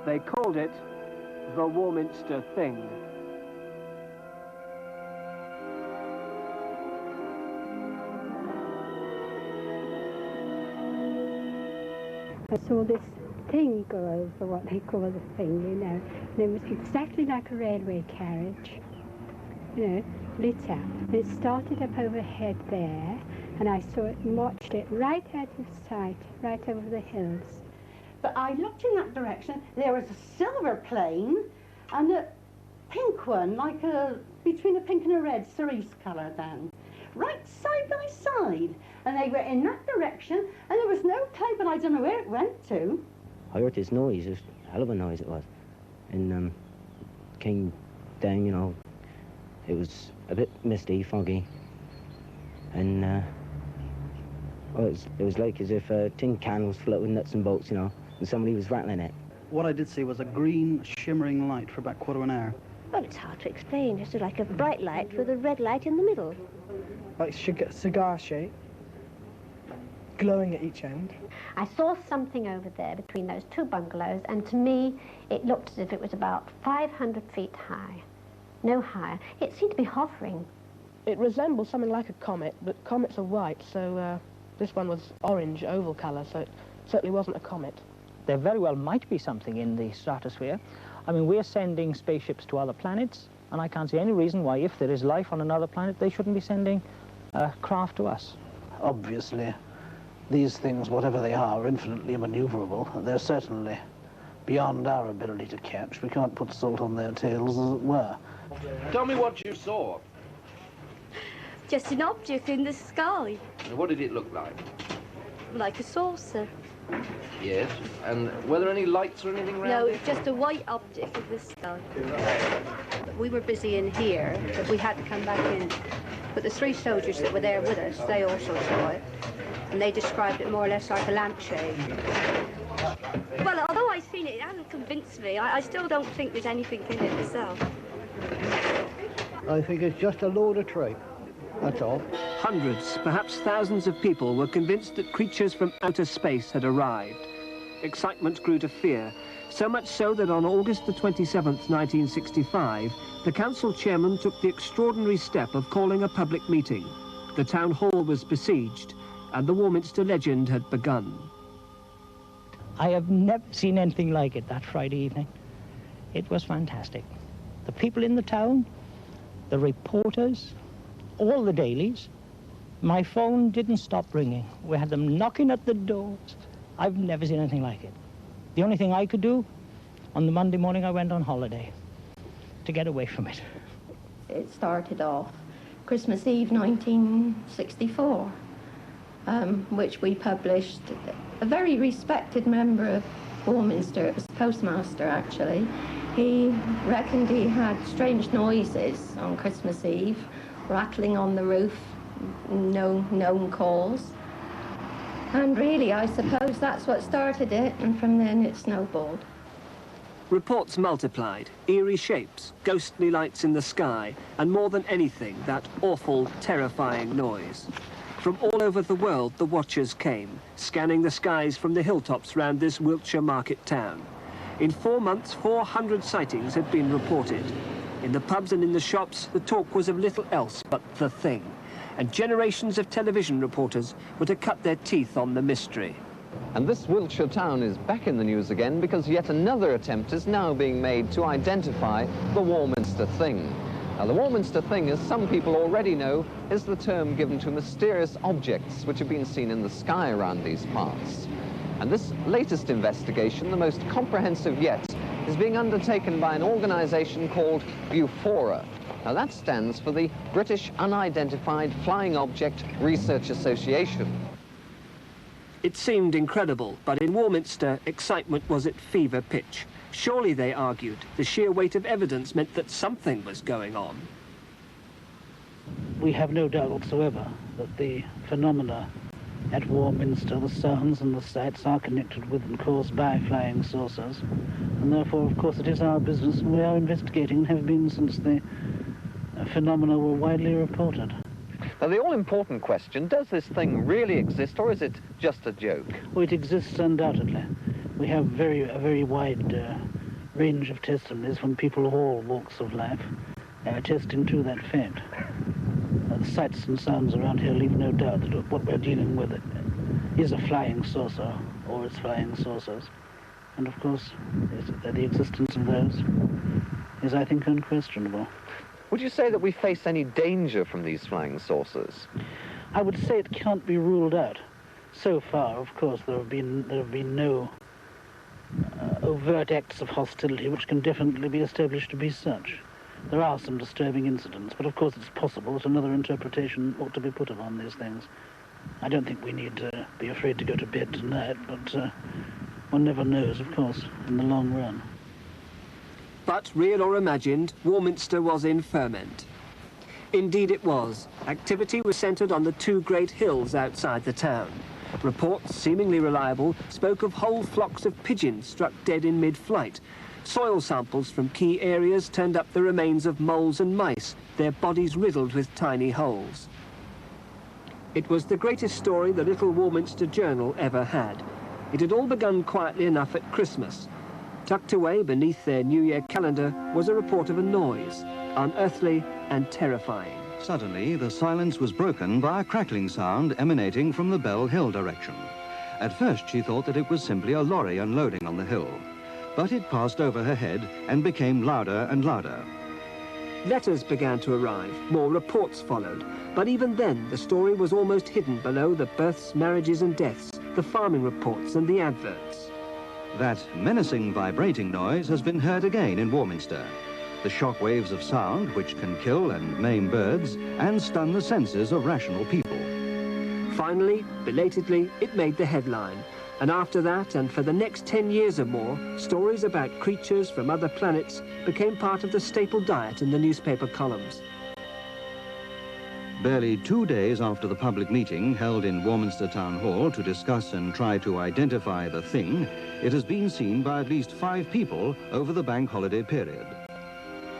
They called it the Warminster Thing. I saw this thing go over what they call the thing, you know, and it was exactly like a railway carriage, you know, lit up. It started up overhead there, and I saw it and watched it right out of sight, right over the hills. But I looked in that direction, there was a silver plane and a pink one, like between a pink and a red cerise colour then, right side by side. And they were in that direction, and there was no cloud, but I don't know where it went to. I heard this noise, it was a hell of a noise it was. And came down, you know, it was a bit misty, foggy. And well, it was like as if a tin can was floating with nuts and bolts, you know, and somebody was rattling it. What I did see was a green, shimmering light for about a quarter of an hour. Well, it's hard to explain. It's like a bright light with a red light in the middle. Like cigar shape, glowing at each end. I saw something over there between those two bungalows, and to me, it looked as if it was about 500 feet high. No higher. It seemed to be hovering. It resembles something like a comet, but comets are white, so this one was orange, oval colour, so it certainly wasn't a comet. There very well might be something in the stratosphere. I mean, we're sending spaceships to other planets, and I can't see any reason why, if there is life on another planet, they shouldn't be sending craft to us. Obviously, these things, whatever they are infinitely maneuverable. They're certainly beyond our ability to catch. We can't put salt on their tails, as it were. Tell me what you saw. Just an object in the sky. And what did it look like? Like a saucer. Yes. And were there any lights or anything around No, it? it's just a white object in the sky. We were busy in here, but we had to come back in. But the three soldiers that were there with us, they also saw it. And they described it more or less like a lampshade. Well, although I've seen it, it hasn't convinced me. I still don't think there's anything in it myself. I think it's just a load of tripe. That's all. Hundreds, perhaps thousands of people were convinced that creatures from outer space had arrived. Excitement grew to fear, so much so that on August the 27th, 1965, the council chairman took the extraordinary step of calling a public meeting. The town hall was besieged, and the Warminster legend had begun. I have never seen anything like it that Friday evening. It was fantastic. The people in the town, the reporters, all the dailies. My phone didn't stop ringing. We had them knocking at the doors. I've never seen anything like it. The only thing I could do, on the Monday morning I went on holiday to get away from it. It started off Christmas Eve 1964, which we published. A very respected member of Warminster, it was the postmaster actually, he reckoned he had strange noises on Christmas Eve, rattling on the roof, no known cause. And really, I suppose that's what started it, and from then it snowballed. Reports multiplied, eerie shapes, ghostly lights in the sky, and more than anything, that awful, terrifying noise. From all over the world, the watchers came, scanning the skies from the hilltops round this Wiltshire market town. In 4 months, 400 sightings had been reported. In the pubs and in the shops, the talk was of little else but the thing. And generations of television reporters were to cut their teeth on the mystery. And this Wiltshire town is back in the news again because yet another attempt is now being made to identify the Warminster Thing. Now, the Warminster Thing, as some people already know, is the term given to mysterious objects which have been seen in the sky around these parts. And this latest investigation, the most comprehensive yet, is being undertaken by an organisation called UFO. Now, that stands for the British Unidentified Flying Object Research Association. It seemed incredible, but in Warminster, excitement was at fever pitch. Surely, they argued, the sheer weight of evidence meant that something was going on. We have no doubt whatsoever that the phenomena at Warminster, the sounds and the sights, are connected with and caused by flying saucers. And therefore, of course, it is our business, and we are investigating and have been since the phenomena were widely reported. Now, the all-important question, does this thing really exist, or is it just a joke? Well, it exists undoubtedly. we have a very wide range of testimonies from people of all walks of life attesting to that fact. The sights and sounds around here leave no doubt that what we're dealing with is a flying saucer, or it's flying saucers. And of course, the existence of those is, I think, unquestionable. Would you say that we face any danger from these flying saucers? I would say it can't be ruled out. So far, of course, there have been no overt acts of hostility which can definitely be established to be such. There are some disturbing incidents, but of course it's possible that another interpretation ought to be put upon these things. I don't think we need to be afraid to go to bed tonight, but one never knows, of course, in the long run. But, real or imagined, Warminster was in ferment. Indeed it was. Activity was centred on the two great hills outside the town. Reports, seemingly reliable, spoke of whole flocks of pigeons struck dead in mid-flight. Soil samples from key areas turned up the remains of moles and mice, their bodies riddled with tiny holes. It was the greatest story the little Warminster Journal ever had. It had all begun quietly enough at Christmas. Tucked away beneath their New Year calendar was a report of a noise, unearthly and terrifying. Suddenly, the silence was broken by a crackling sound emanating from the Bell Hill direction. At first, she thought that it was simply a lorry unloading on the hill. But it passed over her head and became louder and louder. Letters began to arrive, more reports followed, but even then the story was almost hidden below the births, marriages and deaths, the farming reports and the adverts. That menacing vibrating noise has been heard again in Warminster. The shock waves of sound which can kill and maim birds and stun the senses of rational people. Finally, belatedly, it made the headline. And after that, and for the next 10 years or more, stories about creatures from other planets became part of the staple diet in the newspaper columns. Barely 2 days after the public meeting held in Warminster Town Hall to discuss and try to identify the thing, it has been seen by at least 5 people over the bank holiday period.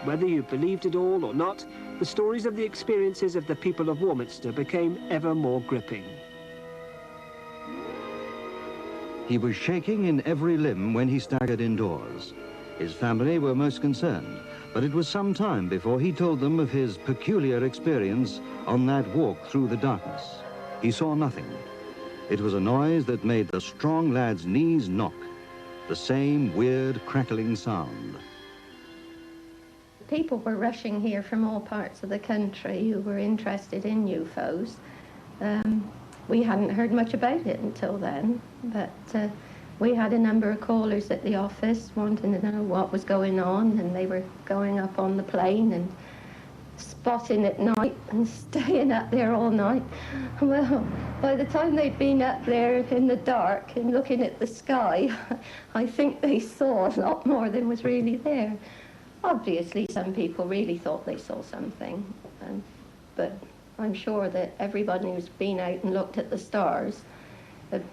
Whether you believed it all or not, the stories of the experiences of the people of Warminster became ever more gripping. He was shaking in every limb when he staggered indoors. His family were most concerned, but it was some time before he told them of his peculiar experience on that walk through the darkness. He saw nothing. It was a noise that made the strong lad's knees knock, the same weird crackling sound. People were rushing here from all parts of the country who were interested in UFOs. We hadn't heard much about it until then, but we had a number of callers at the office wanting to know what was going on, and they were going up on the plane and spotting at night and staying up there all night. Well, by the time they'd been up there in the dark and looking at the sky, I think they saw a lot more than was really there. Obviously, some people really thought they saw something, but I'm sure that everybody who's been out and looked at the stars,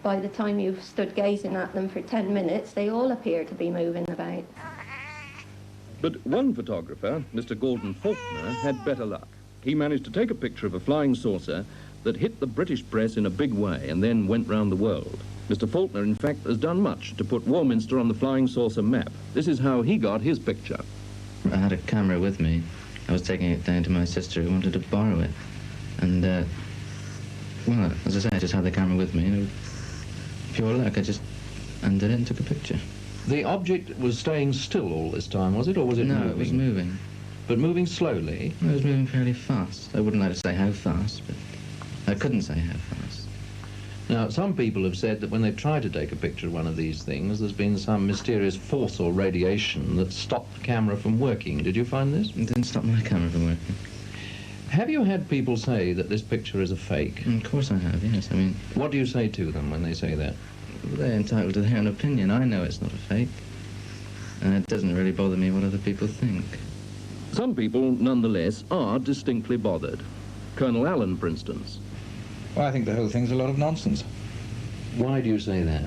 by the time you've stood gazing at them for 10 minutes, they all appear to be moving about. But one photographer, Mr. Gordon Faulkner, had better luck. He managed to take a picture of a flying saucer that hit the British press in a big way and then went round the world. Mr. Faulkner, in fact, has done much to put Warminster on the flying saucer map. This is how he got his picture. I had a camera with me. I was taking it down to my sister who wanted to borrow it. And, well, as I say, I just had the camera with me. And pure luck, I just undid it and took a picture. The object was staying still all this time, was it, or was it moving? No, it was moving. But moving slowly? It was moving fairly fast. I wouldn't like to say how fast, but I couldn't say how fast. Now, some people have said that when they try to take a picture of one of these things, there's been some mysterious force or radiation that stopped the camera from working. Did you find this? It didn't stop my camera from working. Have you had people say that this picture is a fake? Of course I have, yes. I mean... What do you say to them when they say that? They're entitled to their own opinion. I know it's not a fake. And it doesn't really bother me what other people think. Some people, nonetheless, are distinctly bothered. Colonel Allen, for instance. Well, I think the whole thing's a lot of nonsense. Why do you say that?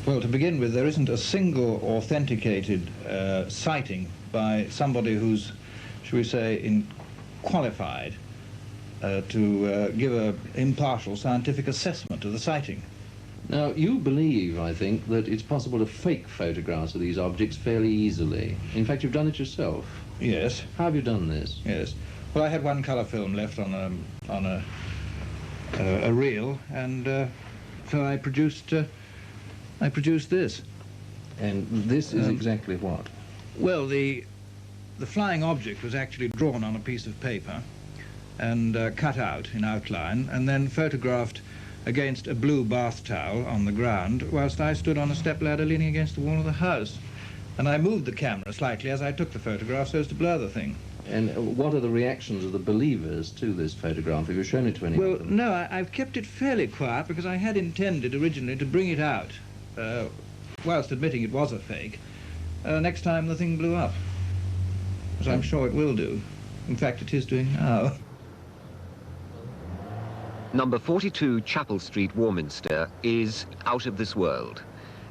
Well, to begin with, there isn't a single authenticated sighting by somebody who's, shall we say, qualified to give an impartial scientific assessment of the sighting. Now, you believe, I think, that it's possible to fake photographs of these objects fairly easily. In fact, you've done it yourself. Yes. How have you done this? Yes. Well, I had one colour film left on a reel, and so I produced this. And this is exactly what? Well, the flying object was actually drawn on a piece of paper and cut out in outline, and then photographed against a blue bath towel on the ground, whilst I stood on a stepladder leaning against the wall of the house. And I moved the camera slightly as I took the photograph so as to blur the thing. And what are the reactions of the believers to this photograph? Have you shown it to anyone? Well, no, I've kept it fairly quiet because I had intended originally to bring it out, whilst admitting it was a fake, next time the thing blew up, as I'm sure it will do. In fact, it is doing now. Number 42 Chapel Street, Warminster, is out of this world.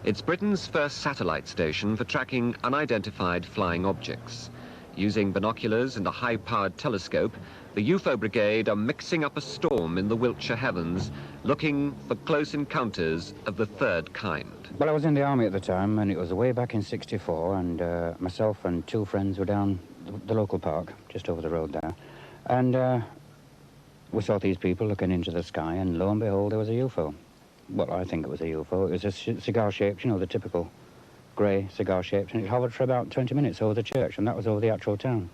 It's Britain's first satellite station for tracking unidentified flying objects. Using binoculars and a high-powered telescope, the UFO brigade are mixing up a storm in the Wiltshire heavens, looking for close encounters of the third kind. Well, I was in the army at the time, and it was way back in '64, and myself and two friends were down the local park, just over the road there, and we saw these people looking into the sky, and lo and behold, there was a UFO. Well, I think it was a UFO. It was a cigar-shaped, you know, the typical grey cigar-shaped, and it hovered for about 20 minutes over the church, and that was over the actual town.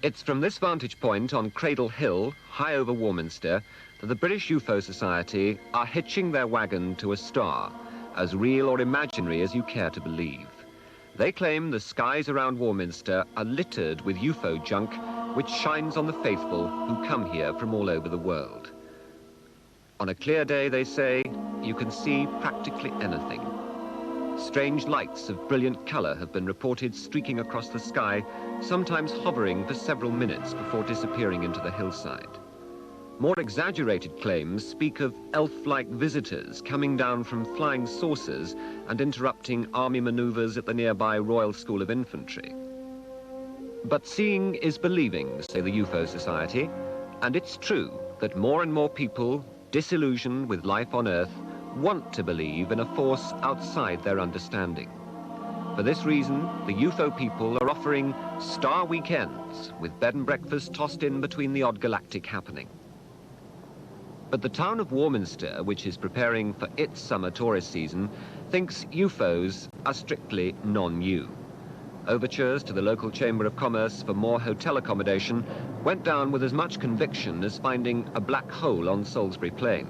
It's from this vantage point on Cradle Hill, high over Warminster, that the British UFO Society are hitching their wagon to a star, as real or imaginary as you care to believe. They claim the skies around Warminster are littered with UFO junk, which shines on the faithful who come here from all over the world. On a clear day, they say, you can see practically anything. Strange lights of brilliant colour have been reported streaking across the sky, sometimes hovering for several minutes before disappearing into the hillside. More exaggerated claims speak of elf-like visitors coming down from flying saucers and interrupting army manoeuvres at the nearby Royal School of Infantry. But seeing is believing, say the UFO Society, and it's true that more and more people, disillusioned with life on Earth, want to believe in a force outside their understanding. For this reason, the UFO people are offering star weekends with bed and breakfast tossed in between the odd galactic happening. But the town of Warminster, which is preparing for its summer tourist season, thinks UFOs are strictly non-new. Overtures to the local Chamber of Commerce for more hotel accommodation went down with as much conviction as finding a black hole on Salisbury Plain.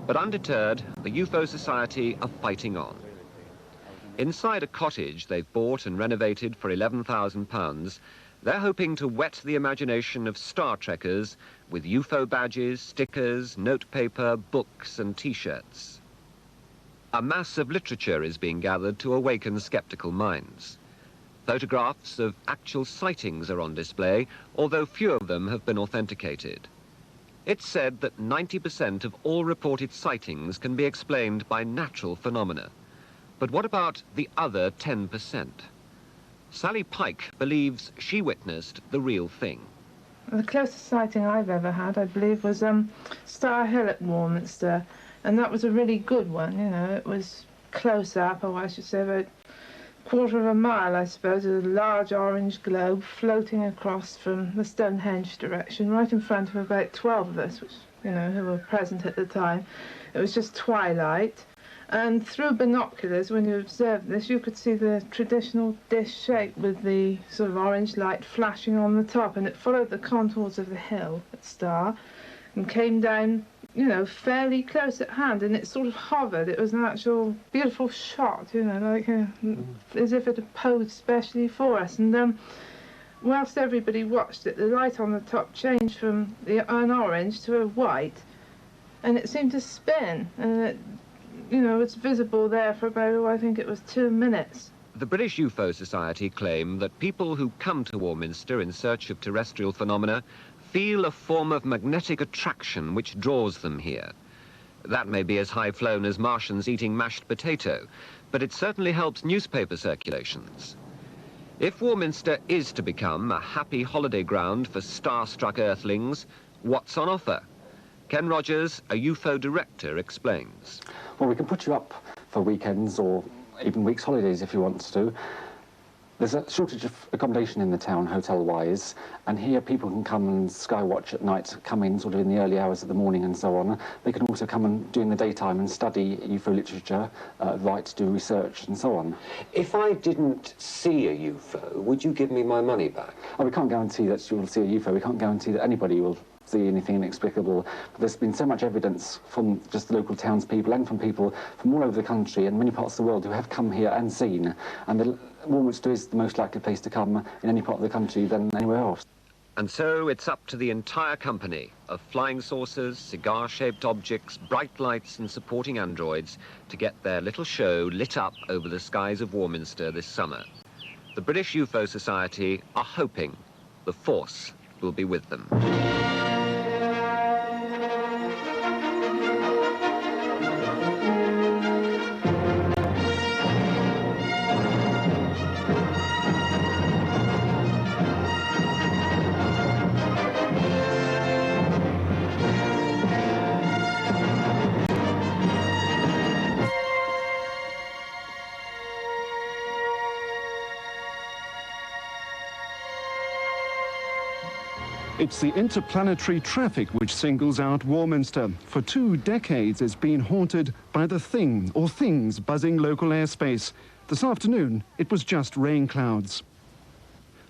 But undeterred, the UFO Society are fighting on. Inside a cottage they've bought and renovated for £11,000, they're hoping to whet the imagination of Star Trekkers with UFO badges, stickers, notepaper, books and T-shirts. A mass of literature is being gathered to awaken skeptical minds. Photographs of actual sightings are on display, although few of them have been authenticated. It's said that 90% of all reported sightings can be explained by natural phenomena. But what about the other 10%? Sally Pike believes she witnessed the real thing. The closest sighting I've ever had, I believe, was Star Hill at Warminster, and that was a really good one, you know. It was close up, or I should say about a quarter of a mile, I suppose, with a large orange globe floating across from the Stonehenge direction, right in front of about 12 of us, which, you know, who were present at the time. It was just twilight. And through binoculars, when you observed this, you could see the traditional dish shape with the sort of orange light flashing on the top, and it followed the contours of the hill at Star and came down, you know, fairly close at hand, and it sort of hovered. It was an actual beautiful shot, you know, like as if it had posed specially for us. And whilst everybody watched it, the light on the top changed from an orange to a white, and it seemed to spin, and it, you know, it's visible there for about, I think it was 2 minutes. The British UFO Society claim that people who come to Warminster in search of terrestrial phenomena feel a form of magnetic attraction which draws them here. That may be as high-flown as Martians eating mashed potato, but it certainly helps newspaper circulations. If Warminster is to become a happy holiday ground for star-struck earthlings, what's on offer? Ken Rogers, a UFO director, explains. Well, we can put you up for weekends or even weeks' holidays if you want to. There's a shortage of accommodation in the town, hotel-wise, and here people can come and sky watch at night, come in sort of in the early hours of the morning and so on. They can also come and during the daytime and study UFO literature, write, do research and so on. If I didn't see a UFO, would you give me my money back? Oh, we can't guarantee that you'll see a UFO. We can't guarantee that anybody will see anything inexplicable. But there's been so much evidence from just the local townspeople and from people from all over the country and many parts of the world who have come here and seen. And Warminster is the most likely place to come in any part of the country than anywhere else. And so it's up to the entire company of flying saucers, cigar-shaped objects, bright lights and supporting androids to get their little show lit up over the skies of Warminster this summer. The British UFO Society are hoping the force will be with them. It's the interplanetary traffic which singles out Warminster. For 2 decades, it's been haunted by the thing or things buzzing local airspace. This afternoon, it was just rain clouds.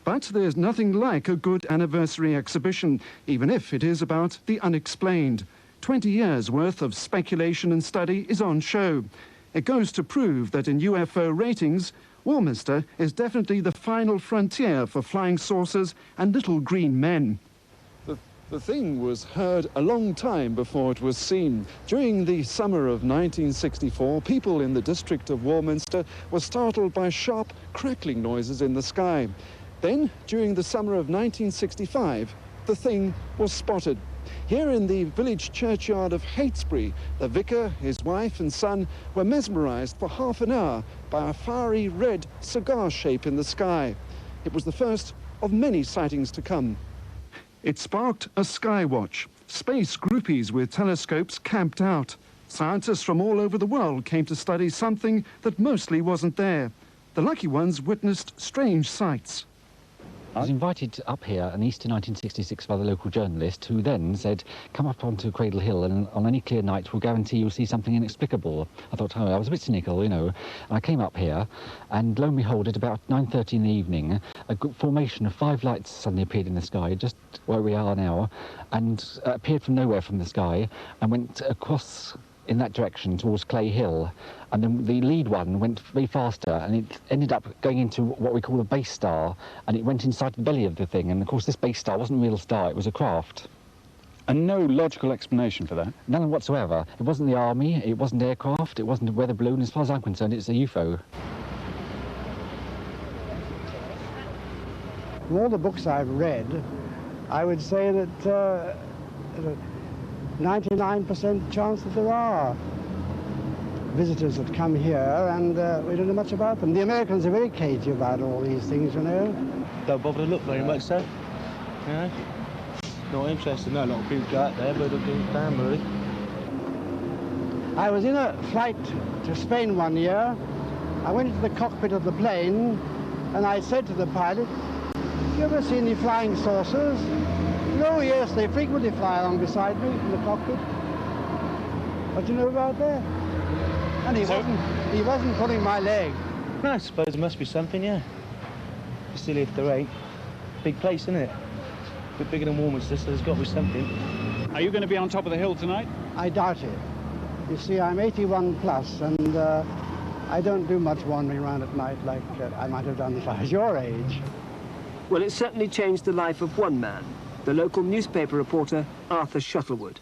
But there's nothing like a good anniversary exhibition, even if it is about the unexplained. 20 years' worth of speculation and study is on show. It goes to prove that in UFO ratings, Warminster is definitely the final frontier for flying saucers and little green men. The thing was heard a long time before it was seen. During the summer of 1964, people in the district of Warminster were startled by sharp crackling noises in the sky. Then, during the summer of 1965, the thing was spotted. Here in the village churchyard of Heytesbury, the vicar, his wife and son were mesmerised for half an hour by a fiery red cigar shape in the sky. It was the first of many sightings to come. It sparked a sky watch. Space groupies with telescopes camped out. Scientists from all over the world came to study something that mostly wasn't there. The lucky ones witnessed strange sights. I was invited up here in Easter 1966 by the local journalist, who then said, come up onto Cradle Hill and on any clear night we'll guarantee you'll see something inexplicable. I thought, oh, I was a bit cynical, you know. And I came up here and lo and behold, at about 9:30 in the evening, a formation of 5 lights suddenly appeared in the sky, just where we are now, and appeared from nowhere from the sky and went across in that direction towards Clay Hill, and then the lead one went very faster and it ended up going into what we call a base star, and it went inside the belly of the thing, and of course this base star wasn't a real star, it was a craft. And no logical explanation for that? None whatsoever. It wasn't the army, it wasn't aircraft, it wasn't a weather balloon. As far as I'm concerned, it's a UFO. From all the books I've read, I would say that 99% chance that there are visitors that come here, and we don't know much about them. The Americans are very cagey about all these things, you know. Don't bother to look very much, so. You know, not interested. No, a lot of people go out there, but it'll do damn really. I was in a flight to Spain one year. I went into the cockpit of the plane, and I said to the pilot, "You ever see any flying saucers?" "Oh, yes, they frequently fly along beside me in the cockpit." What do you know about that? And he wasn't pulling my leg. No, I suppose there must be something, yeah. Be silly if there ain't. Big place, isn't it? A bit bigger than Warminster, so there's got to be something. Are you going to be on top of the hill tonight? I doubt it. You see, I'm 81 plus, and I don't do much wandering around at night like I might have done if I was your age. Well, it certainly changed the life of one man, the local newspaper reporter, Arthur Shuttlewood.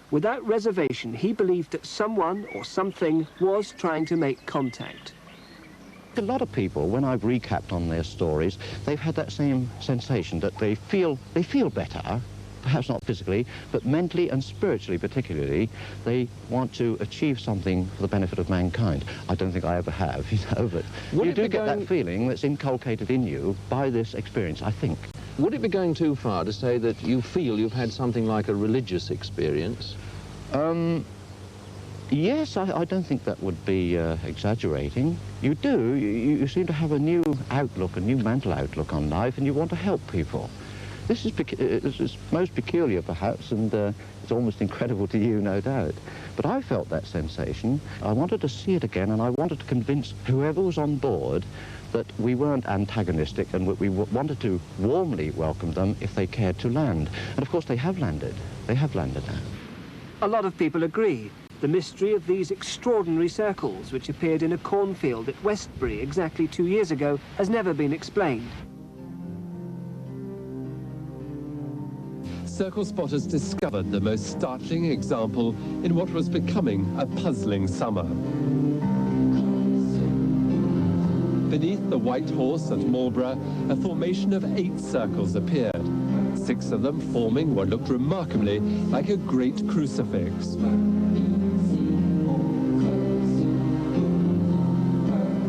Without reservation, he believed that someone or something was trying to make contact. think a lot of people, when I've recapped on their stories, they've had that same sensation that they feel better, perhaps not physically, but mentally and spiritually particularly. They want to achieve something for the benefit of mankind. I don't think I ever have, you know, but you do get that feeling that's inculcated in you by this experience, I think. Would it be going too far to say that you feel you've had something like a religious experience? Yes, I don't think that would be exaggerating. You do. You seem to have a new outlook, a new mental outlook on life, and you want to help people. This is most peculiar, perhaps, and it's almost incredible to you, no doubt. But I felt that sensation. I wanted to see it again, and I wanted to convince whoever was on board that we weren't antagonistic and we wanted to warmly welcome them if they cared to land. And of course they have landed. They have landed now. A lot of people agree. The mystery of these extraordinary circles, which appeared in a cornfield at Westbury exactly 2 years ago, has never been explained. Circle spotters discovered the most startling example in what was becoming a puzzling summer. Beneath the White Horse at Marlborough, a formation of 8 circles appeared, 6 of them forming what looked remarkably like a great crucifix.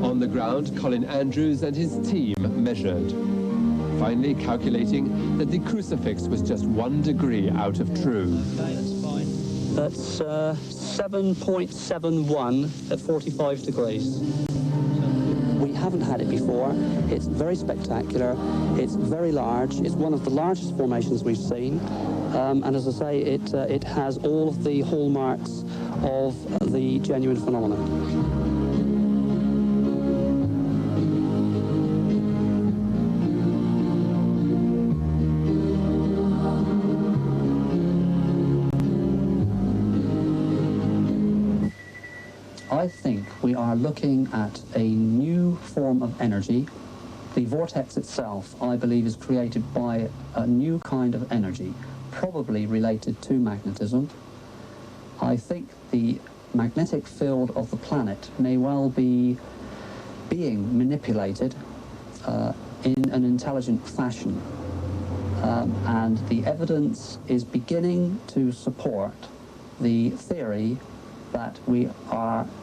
On the ground, Colin Andrews and his team measured, finally calculating that the crucifix was just 1 degree out of true. Okay, that's fine. That's 7.71 at 45 degrees. We haven't had it before. It's very spectacular. It's very large. It's one of the largest formations we've seen. And as I say, it has all of the hallmarks of the genuine phenomenon. I think we are looking at a new form of energy. The vortex itself, I believe, is created by a new kind of energy, probably related to magnetism. I think the magnetic field of the planet may well be being manipulated in an intelligent fashion. And the evidence is beginning to support the theory that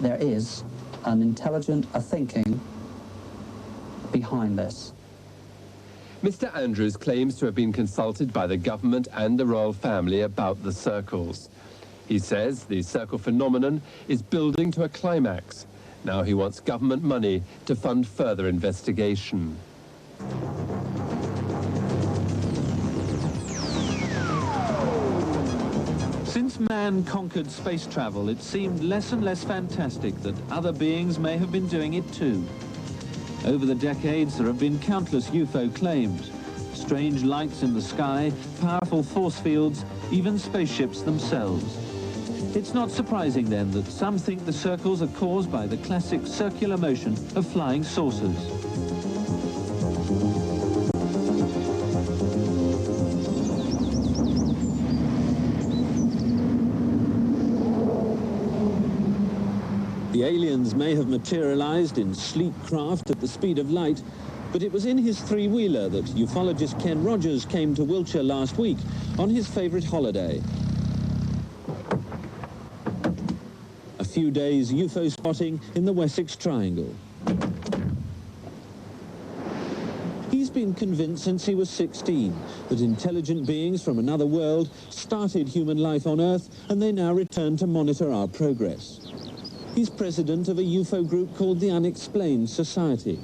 there is an intelligent, a thinking behind this. Mr. Andrews claims to have been consulted by the government and the royal family about the circles. He says the circle phenomenon is building to a climax. Now he wants government money to fund further investigation. Since man conquered space travel, it seemed less and less fantastic that other beings may have been doing it too. Over the decades, there have been countless UFO claims. Strange lights in the sky, powerful force fields, even spaceships themselves. It's not surprising then that some think the circles are caused by the classic circular motion of flying saucers. The aliens may have materialized in sleek craft at the speed of light, but it was in his three-wheeler that ufologist Ken Rogers came to Wiltshire last week on his favorite holiday. A few days UFO spotting in the Wessex Triangle. He's been convinced since he was 16 that intelligent beings from another world started human life on Earth, and they now return to monitor our progress. He's president of a UFO group called the Unexplained Society.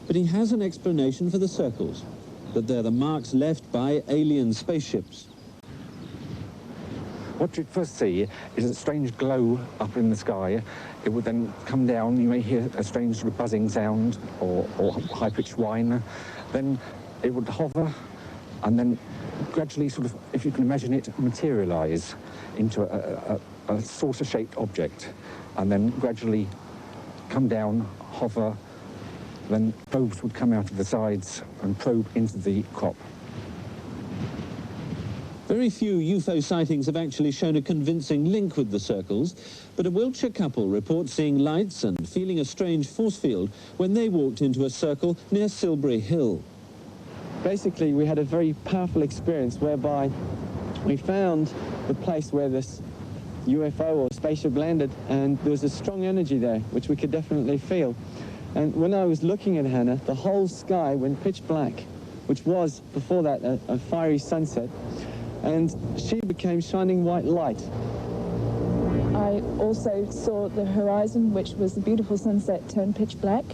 But he has an explanation for the circles, that they're the marks left by alien spaceships. What you'd first see is a strange glow up in the sky. It would then come down, you may hear a strange sort of buzzing sound or high-pitched whine. Then it would hover and then gradually sort of, if you can imagine it, materialise into a saucer-shaped object, and then gradually come down, hover, then probes would come out of the sides and probe into the crop. Very few UFO sightings have actually shown a convincing link with the circles, but a Wiltshire couple reports seeing lights and feeling a strange force field when they walked into a circle near Silbury Hill. Basically, we had a very powerful experience whereby we found the place where this UFO or spaceship landed, and there was a strong energy there, which we could definitely feel. And when I was looking at Hannah, the whole sky went pitch black, which was, before that, a fiery sunset, and she became shining white light. I also saw the horizon, which was the beautiful sunset, turn pitch black,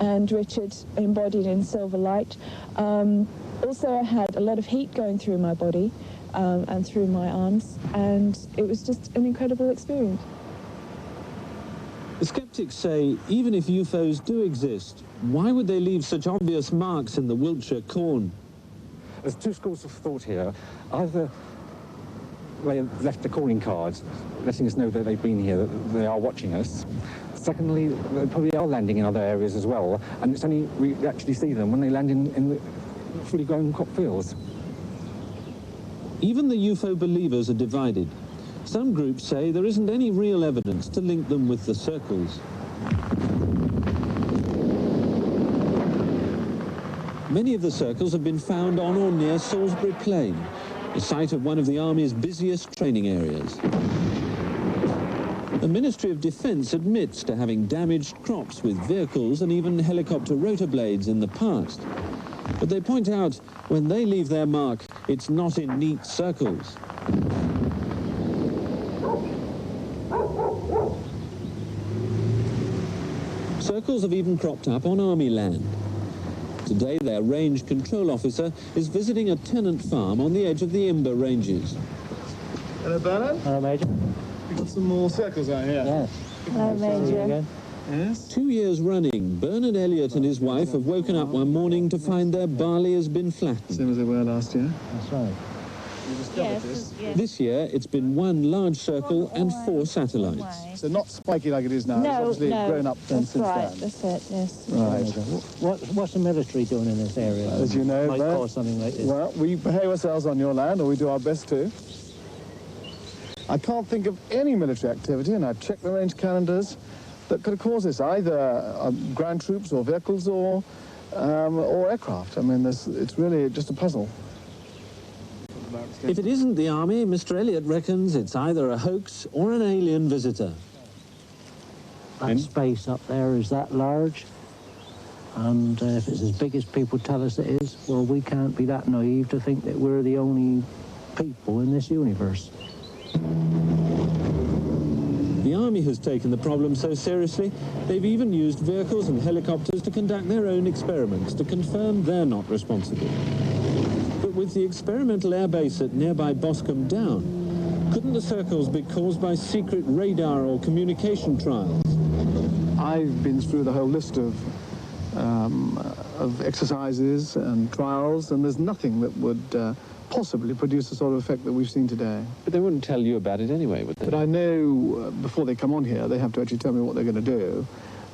and Richard embodied in silver light. Also, I had a lot of heat going through my body and through my arms, and it was just an incredible experience. The skeptics say even if UFOs do exist, why would they leave such obvious marks in the Wiltshire corn? There's two schools of thought here. Either they have left the calling cards, letting us know that they've been here, that they are watching us. Secondly, they probably are landing in other areas as well, and it's only we actually see them when they land in the fully grown crop fields. Even the UFO believers are divided. Some groups say there isn't any real evidence to link them with the circles. Many of the circles have been found on or near Salisbury Plain, the site of one of the Army's busiest training areas. The Ministry of Defence admits to having damaged crops with vehicles and even helicopter rotor blades in the past. But they point out when they leave their mark, it's not in neat circles. Circles have even cropped up on Army land. Today, their range control officer is visiting a tenant farm on the edge of the Imber Ranges. Hello, Bernard. Hello, Major. We've got some more circles out here. Yes. Hello, Major. Yes. 2 years running, Bernard Elliott and his wife have woken up one morning to find their barley has been flattened. Same as they were last year. That's right. You discovered this. Yes. This year, it's been one large circle and 4 satellites. So not spiky like it is now. No, it's obviously no, grown up since right, then. that's it, yes. Right. What's the military doing in this area? As you know, Might Bert, cause something like this. well, we behave ourselves on your land, or we do our best to. I can't think of any military activity, and I've checked the range calendars, that could have caused this, either ground troops or vehicles or aircraft. I mean, it's really just a puzzle. If it isn't the Army, Mr. Elliott reckons it's either a hoax or an alien visitor. That space up there is that large, and if it's as big as people tell us it is, well, we can't be that naive to think that we're the only people in this universe. The Army has taken the problem so seriously, they've even used vehicles and helicopters to conduct their own experiments to confirm they're not responsible. But with the experimental airbase at nearby Boscombe Down, couldn't the circles be caused by secret radar or communication trials? I've been through the whole list of exercises and trials, and there's nothing that would possibly produce the sort of effect that we've seen today. But they wouldn't tell you about it anyway, would they? But I know before they come on here, they have to actually tell me what they're going to do.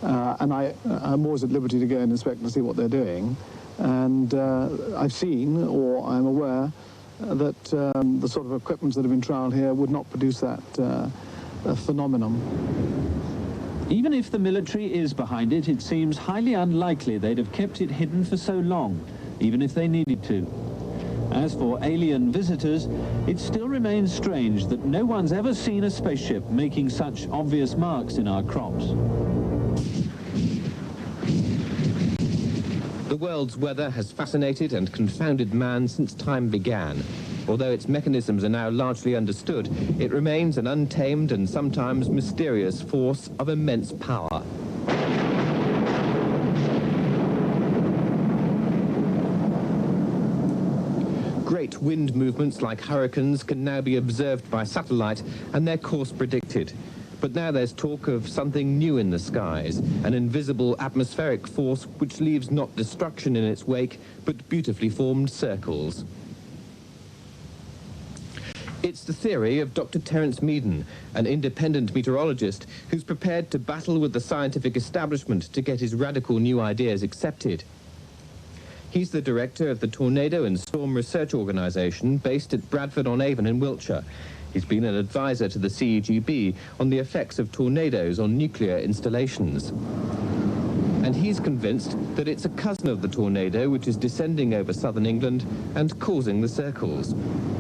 And I'm always at liberty to go and inspect and see what they're doing. And I've seen, or I'm aware, that the sort of equipment that have been trialled here would not produce that phenomenon. Even if the military is behind it, it seems highly unlikely they'd have kept it hidden for so long, even if they needed to. As for alien visitors, it still remains strange that no one's ever seen a spaceship making such obvious marks in our crops. The world's weather has fascinated and confounded man since time began. Although its mechanisms are now largely understood, it remains an untamed and sometimes mysterious force of immense power. Great wind movements like hurricanes can now be observed by satellite and their course predicted. But now there's talk of something new in the skies, an invisible atmospheric force which leaves not destruction in its wake, but beautifully formed circles. It's the theory of Dr. Terence Meaden, an independent meteorologist who's prepared to battle with the scientific establishment to get his radical new ideas accepted. He's the director of the Tornado and Storm Research Organisation based at Bradford-on-Avon in Wiltshire. He's been an advisor to the CEGB on the effects of tornadoes on nuclear installations. And he's convinced that it's a cousin of the tornado which is descending over southern England and causing the circles.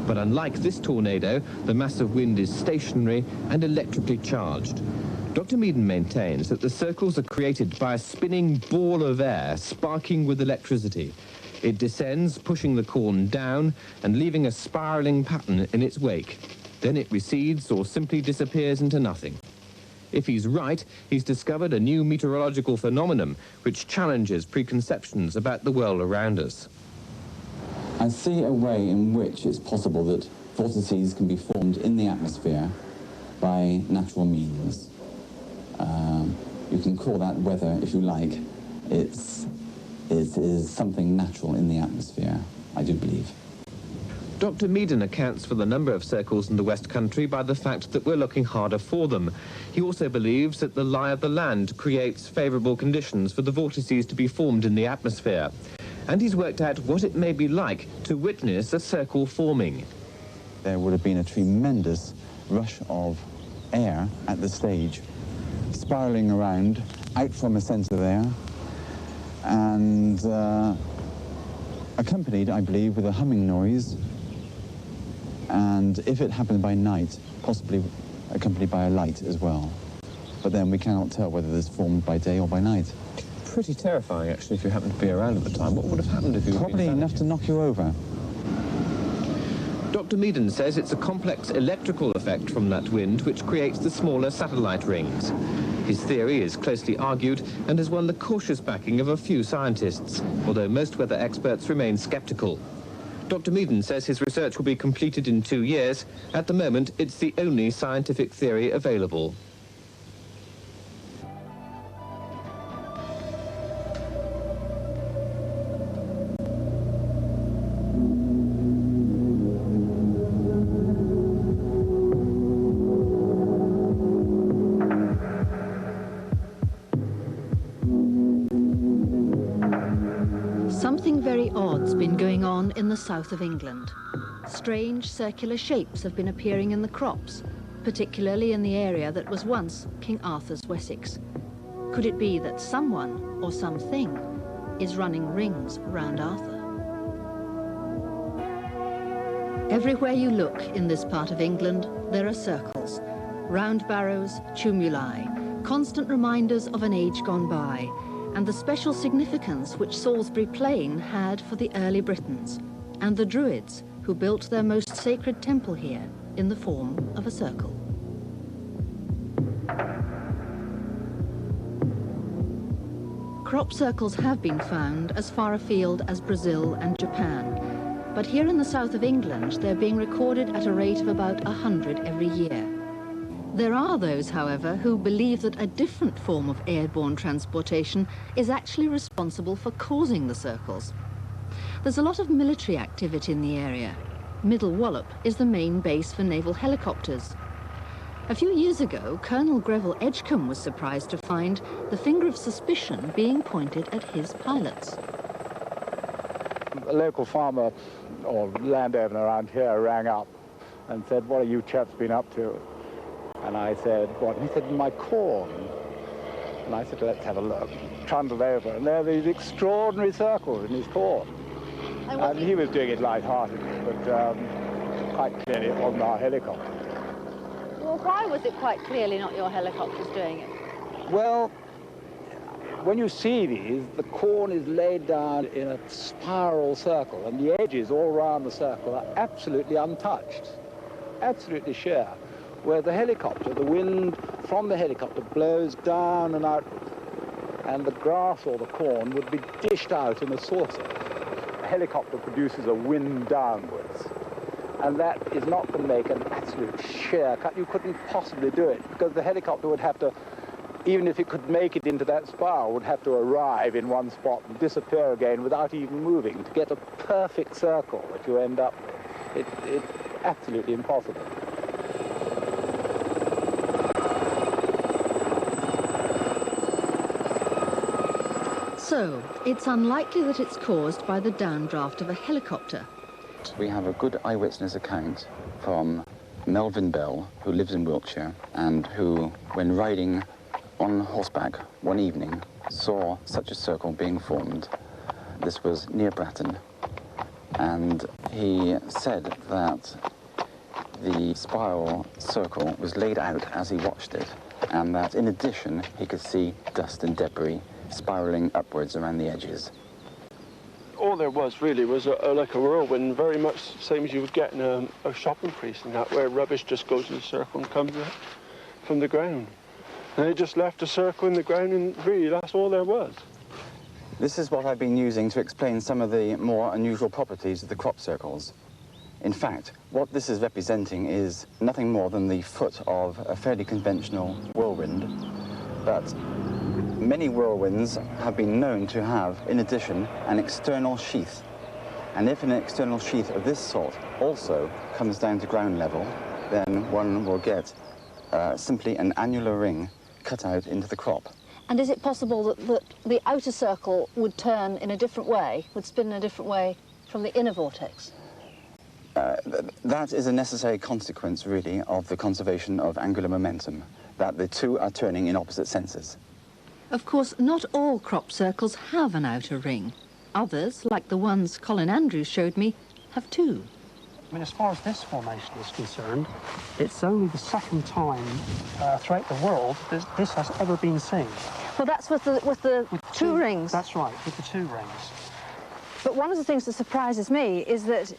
But unlike this tornado, the mass of wind is stationary and electrically charged. Dr. Meaden maintains that the circles are created by a spinning ball of air sparking with electricity. It descends, pushing the corn down and leaving a spiralling pattern in its wake. Then it recedes or simply disappears into nothing. If he's right, he's discovered a new meteorological phenomenon which challenges preconceptions about the world around us. I see a way in which it's possible that vortices can be formed in the atmosphere by natural means. You can call that weather if you like. It is something natural in the atmosphere, I do believe. Dr. Meaden accounts for the number of circles in the West Country by the fact that we're looking harder for them. He also believes that the lie of the land creates favourable conditions for the vortices to be formed in the atmosphere. And he's worked out what it may be like to witness a circle forming. There would have been a tremendous rush of air at the stage, spiralling around, out from a centre there, and accompanied, I believe, with a humming noise, and if it happened by night, possibly accompanied by a light as well. But then we cannot tell whether this formed by day or by night. Pretty terrifying, actually, if you happened to be around at the time. What would have happened if you... Probably enough to knock you over. Dr. Meaden says it's a complex electrical effect from that wind which creates the smaller satellite rings. His theory is closely argued and has won the cautious backing of a few scientists, although most weather experts remain sceptical. Dr. Meaden says his research will be completed in 2 years. At the moment, it's the only scientific theory available. Something very odd's been going on in the south of England. Strange circular shapes have been appearing in the crops, particularly in the area that was once King Arthur's Wessex. Could it be that someone or something is running rings round Arthur? Everywhere you look in this part of England, there are circles, round barrows, tumuli, constant reminders of an age gone by, and the special significance which Salisbury Plain had for the early Britons, and the Druids who built their most sacred temple here in the form of a circle. Crop circles have been found as far afield as Brazil and Japan, but here in the south of England they're being recorded at a rate of about 100 every year. There are those, however, who believe that a different form of airborne transportation is actually responsible for causing the circles. There's a lot of military activity in the area. Middle Wallop is the main base for naval helicopters. A few years ago, Colonel Greville Edgecombe was surprised to find the finger of suspicion being pointed at his pilots. A local farmer or landowner around here rang up and said, "What are you chaps been up to?" And I said, "What?" And he said, "My corn." And I said, "Let's have a look." Trundled over, and there are these extraordinary circles in his corn. And he was doing it light-heartedly, but quite clearly it wasn't our helicopter. Well, why was it quite clearly not your helicopters doing it? Well, when you see these, the corn is laid down in a spiral circle, and the edges all around the circle are absolutely untouched, absolutely sheer. Where the helicopter, the wind from the helicopter blows down and out, and the grass or the corn would be dished out in a saucer. A helicopter produces a wind downwards, and that is not going to make an absolute sheer cut. You couldn't possibly do it, because the helicopter would have to, even if it could make it into that spiral, would have to arrive in one spot and disappear again without even moving to get a perfect circle that you end up with. It's absolutely impossible. So, it's unlikely that it's caused by the downdraft of a helicopter. We have a good eyewitness account from Melvin Bell, who lives in Wiltshire, and who, when riding on horseback one evening, saw such a circle being formed. This was near Bratton, and he said that the spiral circle was laid out as he watched it, and that in addition he could see dust and debris spiraling upwards around the edges. All there was really was like a whirlwind, very much the same as you would get in a shopping precinct, where rubbish just goes in a circle and comes out from the ground. And it just left a circle in the ground, and really that's all there was. This is what I've been using to explain some of the more unusual properties of the crop circles. In fact, what this is representing is nothing more than the foot of a fairly conventional whirlwind, but many whirlwinds have been known to have, in addition, an external sheath. And if an external sheath of this sort also comes down to ground level, then one will get simply an annular ring cut out into the crop. And is it possible that the outer circle would turn in a different way, would spin in a different way from the inner vortex? That is a necessary consequence, really, of the conservation of angular momentum, that the two are turning in opposite senses. Of course, not all crop circles have an outer ring. Others, like the ones Colin Andrews showed me, have two. I mean, as far as this formation is concerned, it's only the second time throughout the world this has ever been seen. Well, that's with the two rings. That's right, with the two rings. But one of the things that surprises me is that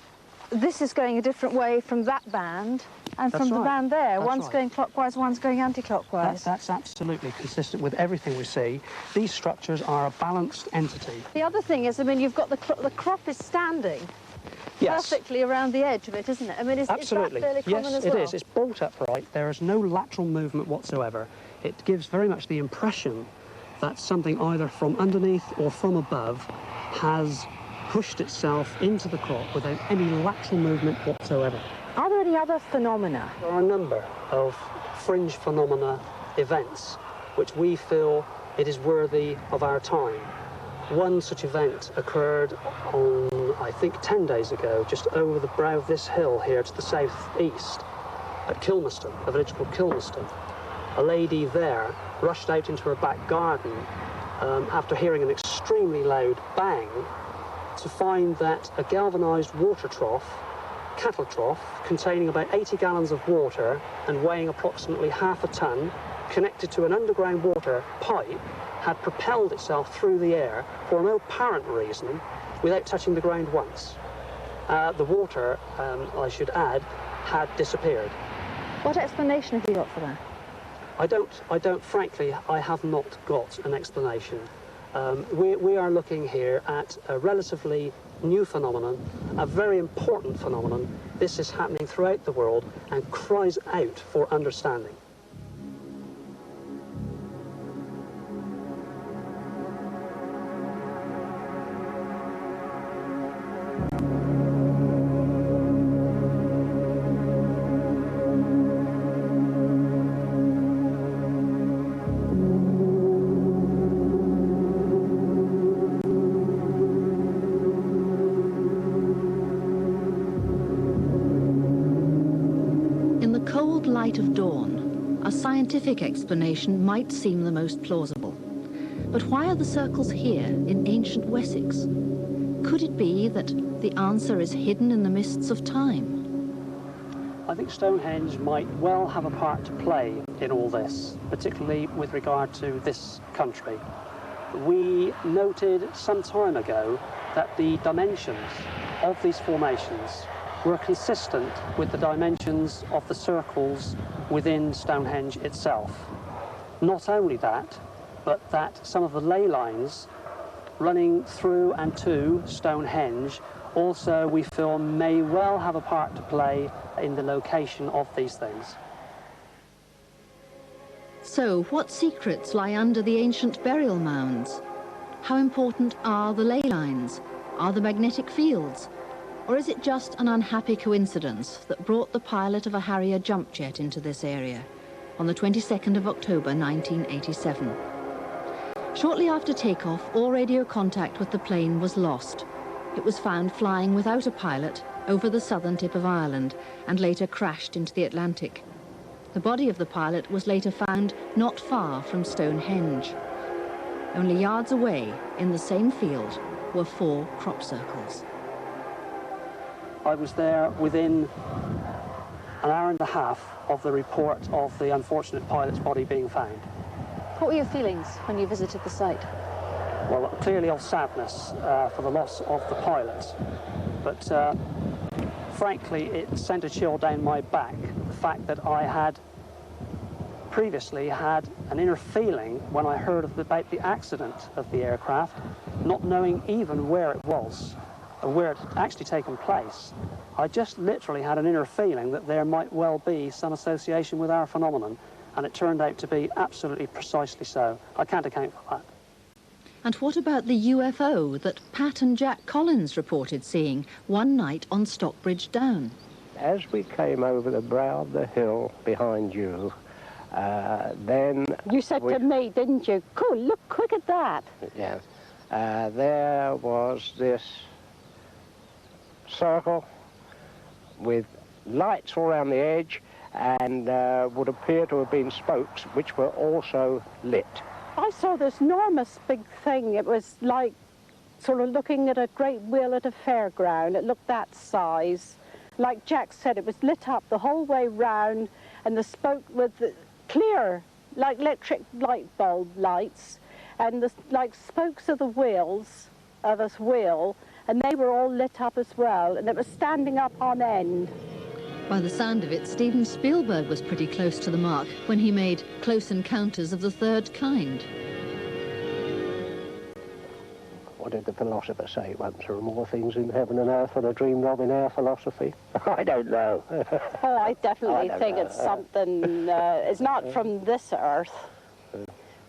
this is going a different way from that band and from the band there. One's going clockwise, one's going anti-clockwise. That's absolutely consistent with everything we see. These structures are a balanced entity. The other thing is, I mean, you've got the crop is standing perfectly around the edge of it, isn't it? I mean, is that fairly common as well? Yes, it is. It's bolt upright. There is no lateral movement whatsoever. It gives very much the impression that something either from underneath or from above has pushed itself into the crop without any lateral movement whatsoever. Are there any other phenomena? There are a number of fringe phenomena events which we feel it is worthy of our time. One such event occurred on, I think, 10 days ago, just over the brow of this hill here to the southeast at Kilmerston, a village called Kilmerston. A lady there rushed out into her back garden after hearing an extremely loud bang to find that a galvanised water trough, cattle trough, containing about 80 gallons of water and weighing approximately half a tonne, connected to an underground water pipe, had propelled itself through the air for no apparent reason without touching the ground once. The water, I should add, had disappeared. What explanation have you got for that? Frankly, I have not got an explanation. We are looking here at a relatively new phenomenon, a very important phenomenon. This is happening throughout the world and cries out for understanding. Light of dawn, a scientific explanation might seem the most plausible. But why are the circles here in ancient Wessex? Could it be that the answer is hidden in the mists of time? I think Stonehenge might well have a part to play in all this, particularly with regard to this country. We noted some time ago that the dimensions of these formations were consistent with the dimensions of the circles within Stonehenge itself. Not only that, but that some of the ley lines running through and to Stonehenge also, we feel, may well have a part to play in the location of these things. So, what secrets lie under the ancient burial mounds? How important are the ley lines? Are the magnetic fields? Or is it just an unhappy coincidence that brought the pilot of a Harrier jump jet into this area on the 22nd of October 1987? Shortly after takeoff, all radio contact with the plane was lost. It was found flying without a pilot over the southern tip of Ireland and later crashed into the Atlantic. The body of the pilot was later found not far from Stonehenge. Only yards away, in the same field, were 4 crop circles. I was there within an hour and a half of the report of the unfortunate pilot's body being found. What were your feelings when you visited the site? Well, clearly of sadness for the loss of the pilot, but frankly it sent a chill down my back, the fact that I had previously had an inner feeling when I heard about the accident of the aircraft, not knowing even where it was, or where it had actually taken place. I just literally had an inner feeling that there might well be some association with our phenomenon, and it turned out to be absolutely precisely so. I can't account for that. And what about the UFO that Pat and Jack Collins reported seeing one night on Stockbridge Down? As we came over the brow of the hill behind you, then... You said to me, didn't you? Cool, look quick at that. Yes. There was this circle with lights all around the edge, and would appear to have been spokes which were also lit. I saw this enormous big thing. It was like sort of looking at a great wheel at a fairground. It looked that size. Like Jack said, it was lit up the whole way round, and the spoke with the clear, like electric light bulb lights, and the like spokes of the wheels of this wheel, and they were all lit up as well, and it was standing up on end. By the sound of it, Steven Spielberg was pretty close to the mark when he made Close Encounters of the Third Kind. What did the philosopher say once? There are more things in heaven and earth than are dreamed of in our philosophy. I don't know. Oh, I definitely think it's something, it's not from this earth.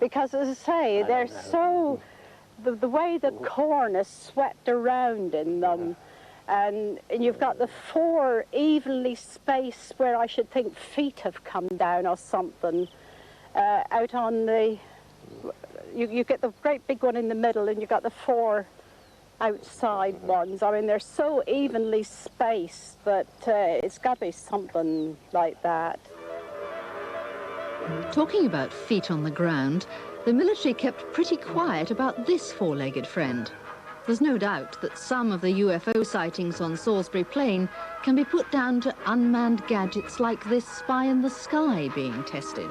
Because, as I say, they're so... The way the corn is swept around in them, and you've got the 4 evenly spaced where I should think feet have come down or something out on the... You get the great big one in the middle, and you've got the 4 outside ones. I mean, they're so evenly spaced that it's got to be something like that. Talking about feet on the ground, the military kept pretty quiet about this 4-legged friend. There's no doubt that some of the UFO sightings on Salisbury Plain can be put down to unmanned gadgets like this spy in the sky being tested.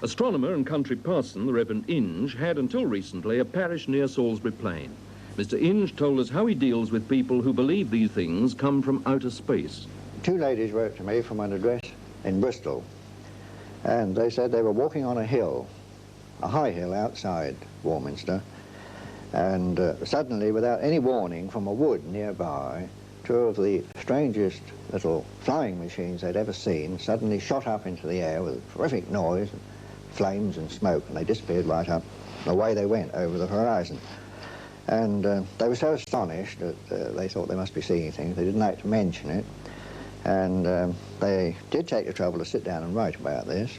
Astronomer and country parson, the Reverend Inge, had until recently a parish near Salisbury Plain. Mr. Inge told us how he deals with people who believe these things come from outer space. 2 ladies wrote to me from an address in Bristol, and they said they were walking on a hill, a high hill outside Warminster, and suddenly, without any warning from a wood nearby, 2 of the strangest little flying machines they'd ever seen suddenly shot up into the air with a terrific noise, and flames and smoke, and they disappeared right up, and away they went over the horizon. And they were so astonished that they thought they must be seeing things. They didn't like to mention it. And they did take the trouble to sit down and write about this.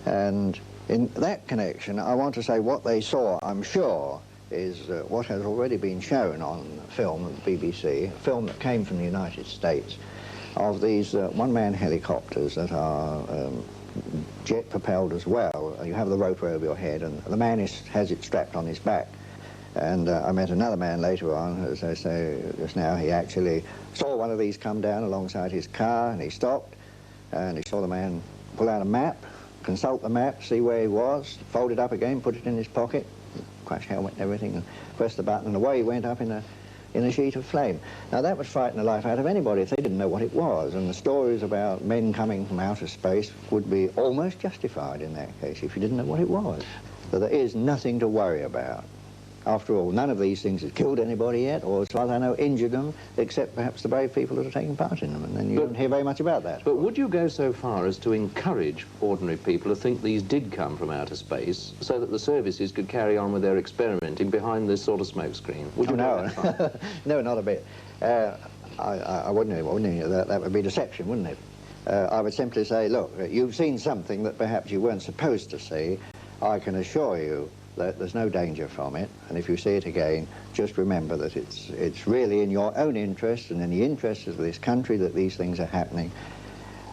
And in that connection, I want to say what they saw, I'm sure, is what has already been shown on film at the BBC, a film that came from the United States, of these one-man helicopters that are jet-propelled as well. You have the rotor over your head, and the man has it strapped on his back. And I met another man later on, as I say just now, he actually saw one of these come down alongside his car, and he stopped, and he saw the man pull out a map, consult the map, see where he was, fold it up again, put it in his pocket, crash helmet and everything, and press the button, and away he went up in a sheet of flame. Now that would frighten the life out of anybody if they didn't know what it was, and the stories about men coming from outer space would be almost justified in that case if you didn't know what it was. So there is nothing to worry about. After all, none of these things has killed anybody yet, or as far as I know, injured them, except perhaps the brave people that are taking part in them, and then you don't hear very much about that. But would you go so far as to encourage ordinary people to think these did come from outer space, so that the services could carry on with their experimenting behind this sort of smoke screen? Would you go that far? No, not a bit. I wouldn't. That would be deception, wouldn't it? I would simply say, look, you've seen something that perhaps you weren't supposed to see. I can assure you that there's no danger from it, and if you see it again, just remember that it's really in your own interest and in the interest of this country that these things are happening,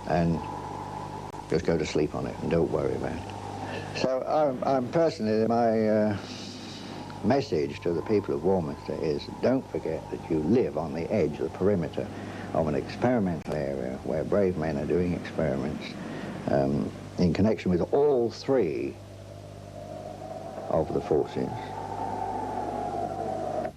and just go to sleep on it and don't worry about it. So I'm personally, my message to the people of Warminster is, don't forget that you live on the edge of the perimeter of an experimental area where brave men are doing experiments in connection with all three of the forces.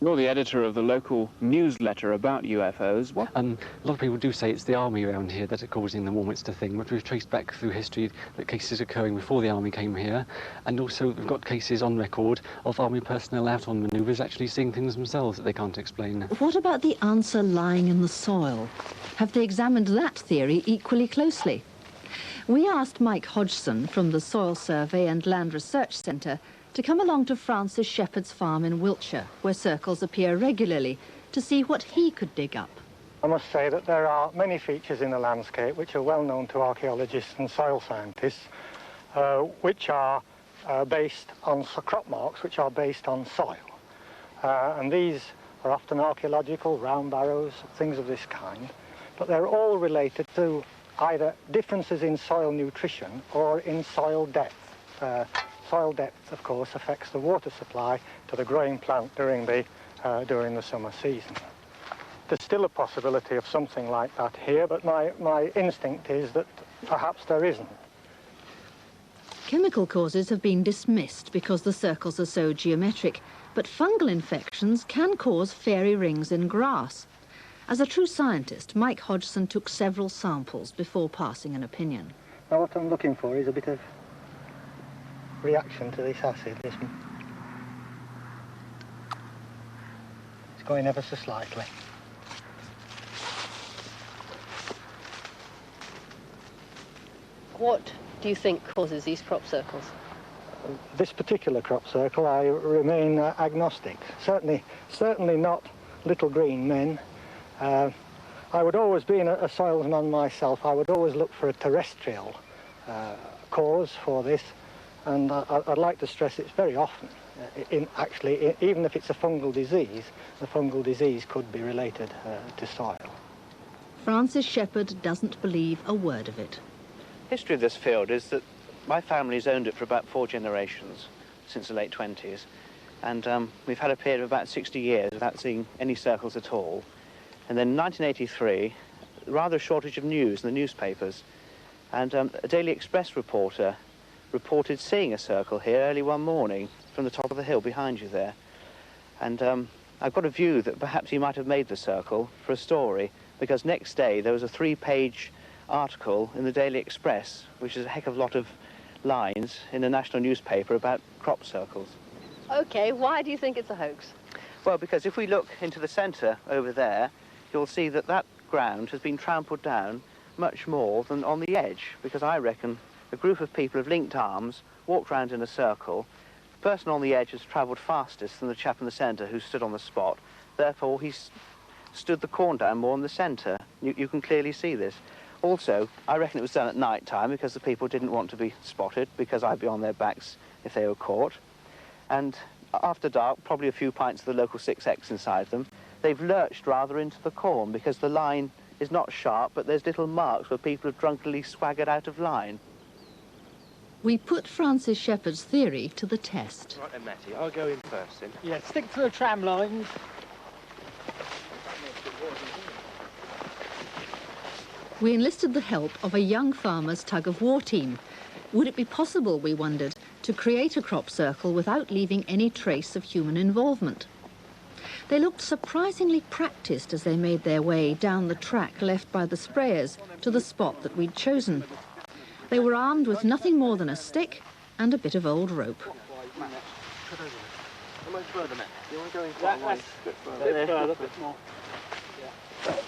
You're the editor of the local newsletter about UFOs. What? A lot of people do say it's the army around here that are causing the Warminster Thing, but we've traced back through history that cases occurring before the army came here, and also we've got cases on record of army personnel out on manoeuvres actually seeing things themselves that they can't explain. What about the answer lying in the soil? Have they examined that theory equally closely? We asked Mike Hodgson from the Soil Survey and Land Research Centre to come along to Francis Shepherd's farm in Wiltshire, where circles appear regularly, to see what he could dig up. I must say that there are many features in the landscape which are well known to archaeologists and soil scientists, which are based on crop marks, which are based on soil. And these are often archaeological, round barrows, things of this kind, but they're all related to either differences in soil nutrition or in soil depth. Soil depth, of course, affects the water supply to the growing plant during the summer season. There's still a possibility of something like that here, but my instinct is that perhaps there isn't. Chemical causes have been dismissed because the circles are so geometric, but fungal infections can cause fairy rings in grass. As a true scientist, Mike Hodgson took several samples before passing an opinion. Now what I'm looking for is a bit of reaction to this acid. It's going ever so slightly. What do you think causes these crop circles? This particular crop circle, I remain agnostic. Certainly not little green men. I would always, being a soilsman myself, I would always look for a terrestrial cause for this. And I'd like to stress it's very often, even if it's a fungal disease, the fungal disease could be related to soil. Francis Shepherd doesn't believe a word of it. History of this field is that my family's owned it for about 4 generations, since the late 20s. And we've had a period of about 60 years without seeing any circles at all. And then in 1983, rather a shortage of news in the newspapers. And a Daily Express reporter reported seeing a circle here early one morning from the top of the hill behind you there. And I've got a view that perhaps he might have made the circle for a story, because next day there was a 3-page article in the Daily Express, which is a heck of a lot of lines in a national newspaper about crop circles. OK, why do you think it's a hoax? Well, because if we look into the centre over there, you'll see that that ground has been trampled down much more than on the edge, because I reckon a group of people have linked arms, walked round in a circle. The person on the edge has travelled fastest than the chap in the centre who stood on the spot. Therefore, he's stood the corn down more in the centre. You can clearly see this. Also, I reckon it was done at night time because the people didn't want to be spotted, because I'd be on their backs if they were caught. And after dark, probably a few pints of the local 6X inside them, they've lurched rather into the corn because the line is not sharp, but there's little marks where people have drunkenly swaggered out of line. We put Francis Shepherd's theory to the test. Right then, Matty, I'll go in first then. Yeah, stick to the tram lines. We enlisted the help of a young farmer's tug-of-war team. Would it be possible, we wondered, to create a crop circle without leaving any trace of human involvement? They looked surprisingly practiced as they made their way down the track left by the sprayers to the spot that we'd chosen. They were armed with nothing more than a stick and a bit of old rope.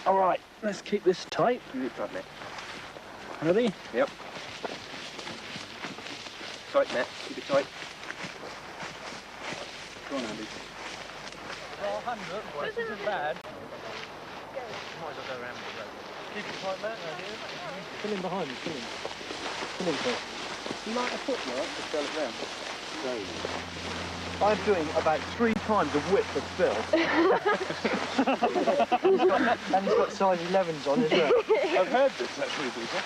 All right, let's keep this tight. Ready? Yep. Tight, Matt. Keep it tight. Go on, Andy. 100, this isn't bad. Digitize that now, here. Fill in behind me, fill in. Fill in first. You like a footwork to fill it round? I'm doing about 3 times the width of Phil. And he's got size 11s on as well. I've heard this actually, people.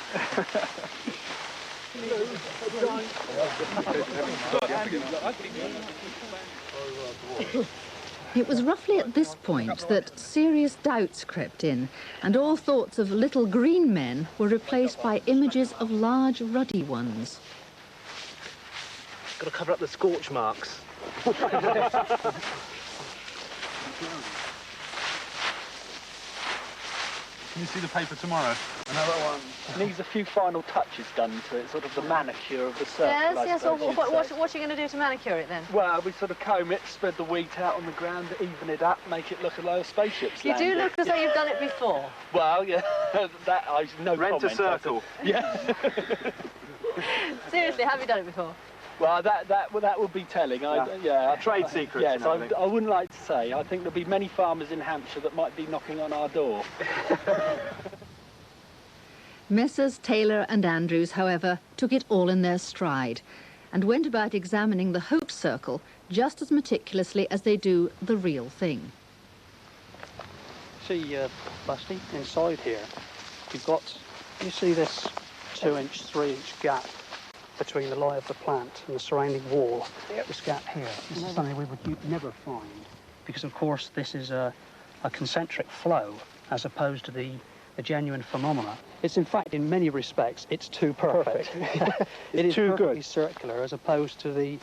It was roughly at this point that serious doubts crept in, and all thoughts of little green men were replaced by images of large ruddy ones. Got to cover up the scorch marks. Can you see the paper tomorrow? Another one. Needs a few final touches done to it, sort of the manicure of the circle. Yes. What are you going to do to manicure it then? Well, we sort of comb it, spread the wheat out on the ground, even it up, make it look as though a spaceship's You do look as though you've done it before. Well, yeah, that I no Rent comment. a circle. Yeah. Seriously, have you done it before? Well, that would be telling. Yeah. Trade secrets. Yes, I wouldn't like to say. I think there'll be many farmers in Hampshire that might be knocking on our door. Messrs. Taylor and Andrews, however, took it all in their stride and went about examining the hoax circle just as meticulously as they do the real thing. See, Busty, inside here, you've got, you see this 2-inch, 3-inch gap between the lie of the plant and the surrounding wall. This gap here, this is something we would never find, because of course this is a concentric flow as opposed to the genuine phenomena. It's in fact, in many respects, it's too perfect. It is too perfectly circular as opposed to the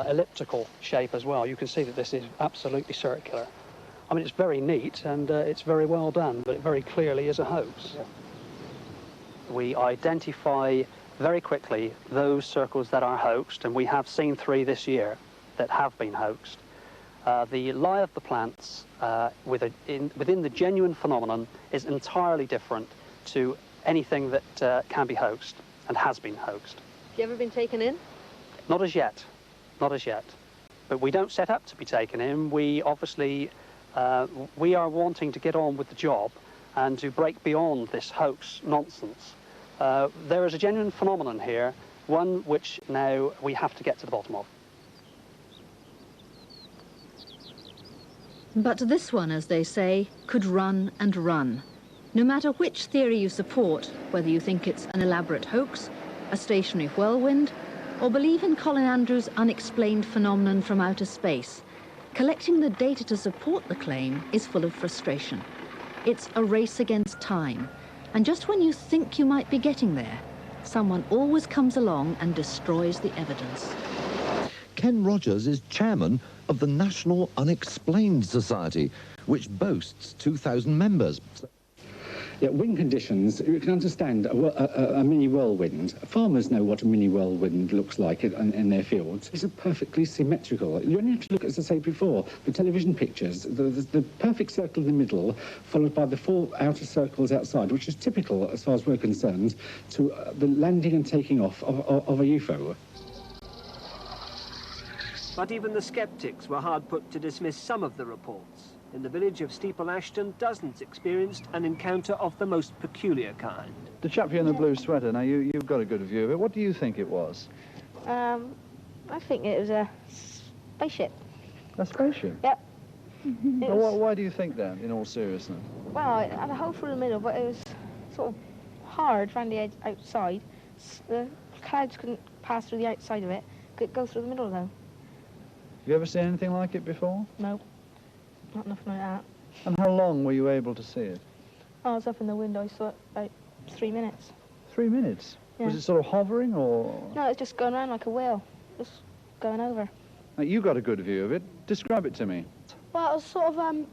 elliptical shape as well. You can see that this is absolutely circular. I mean, it's very neat and it's very well done, but it very clearly is a hoax. Yeah. We identify very quickly those circles that are hoaxed, and we have seen 3 this year that have been hoaxed. The lie of the plants within the genuine phenomenon is entirely different to anything that can be hoaxed and has been hoaxed. Have you ever been taken in? Not as yet, not as yet. But we don't set up to be taken in. We obviously, we are wanting to get on with the job and to break beyond this hoax nonsense. There is a genuine phenomenon here, one which now we have to get to the bottom of. But this one, as they say, could run and run. No matter which theory you support, whether you think it's an elaborate hoax, a stationary whirlwind, or believe in Colin Andrews' unexplained phenomenon from outer space, collecting the data to support the claim is full of frustration. It's a race against time, and just when you think you might be getting there, someone always comes along and destroys the evidence. Ken Rogers is chairman of the National Unexplained Society, which boasts 2,000 members. Yeah, wind conditions, you can understand a mini whirlwind. Farmers know what a mini whirlwind looks like in their fields. It's perfectly symmetrical. You only have to look, as I said before, the television pictures, the perfect circle in the middle, followed by the 4 outer circles outside, which is typical, as far as we're concerned, to the landing and taking off of a UFO. But even the sceptics were hard put to dismiss some of the reports. In the village of Steeple Ashton, dozens experienced an encounter of the most peculiar kind. The chap here in the blue sweater, now you've got a good view of it. What do you think it was? I think it was a spaceship. A spaceship? Yep. Why do you think that, in all seriousness? Well, it had a hole through the middle, but it was sort of hard around the edge outside. The clouds couldn't pass through the outside of it. Could go through the middle, though. Have you ever seen anything like it before? No. Not nothing like that. And how long were you able to see it? I was up in the window, I saw it about 3 minutes. 3 minutes? Yeah. Was it sort of hovering, or...? No, it was just going around like a wheel, just going over. Now, you got a good view of it. Describe it to me. Well, it was sort of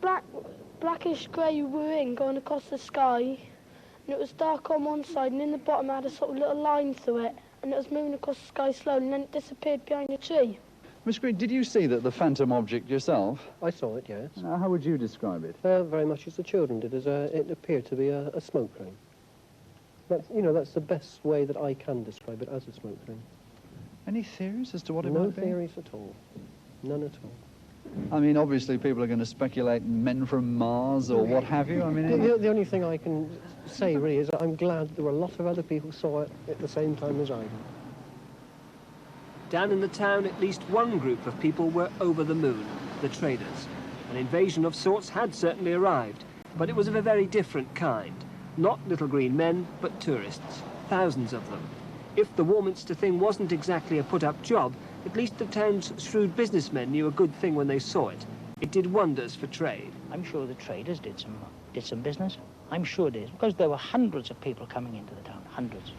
blackish grey wing going across the sky, and it was dark on one side, and in the bottom it had a sort of little line through it, and it was moving across the sky slowly, and then it disappeared behind a tree. Miss Green, did you see that the phantom object yourself? I saw it, yes. How would you describe it? Very much as the children did, as it appeared to be a smoke ring. That's the best way that I can describe it, as a smoke ring. Any theories as to what it No might be? theories at all. None at all. I mean, obviously people are going to speculate men from Mars or what have you. I mean, The only thing I can say really is that I'm glad there were a lot of other people saw it at the same time as I did. Down in the town, at least one group of people were over the moon, the traders. An invasion of sorts had certainly arrived, but it was of a very different kind. Not little green men, but tourists, thousands of them. If the Warminster Thing wasn't exactly a put-up job, at least the town's shrewd businessmen knew a good thing when they saw it. It did wonders for trade. I'm sure the traders did some business. I'm sure it is, because there were hundreds of people coming into the town, hundreds.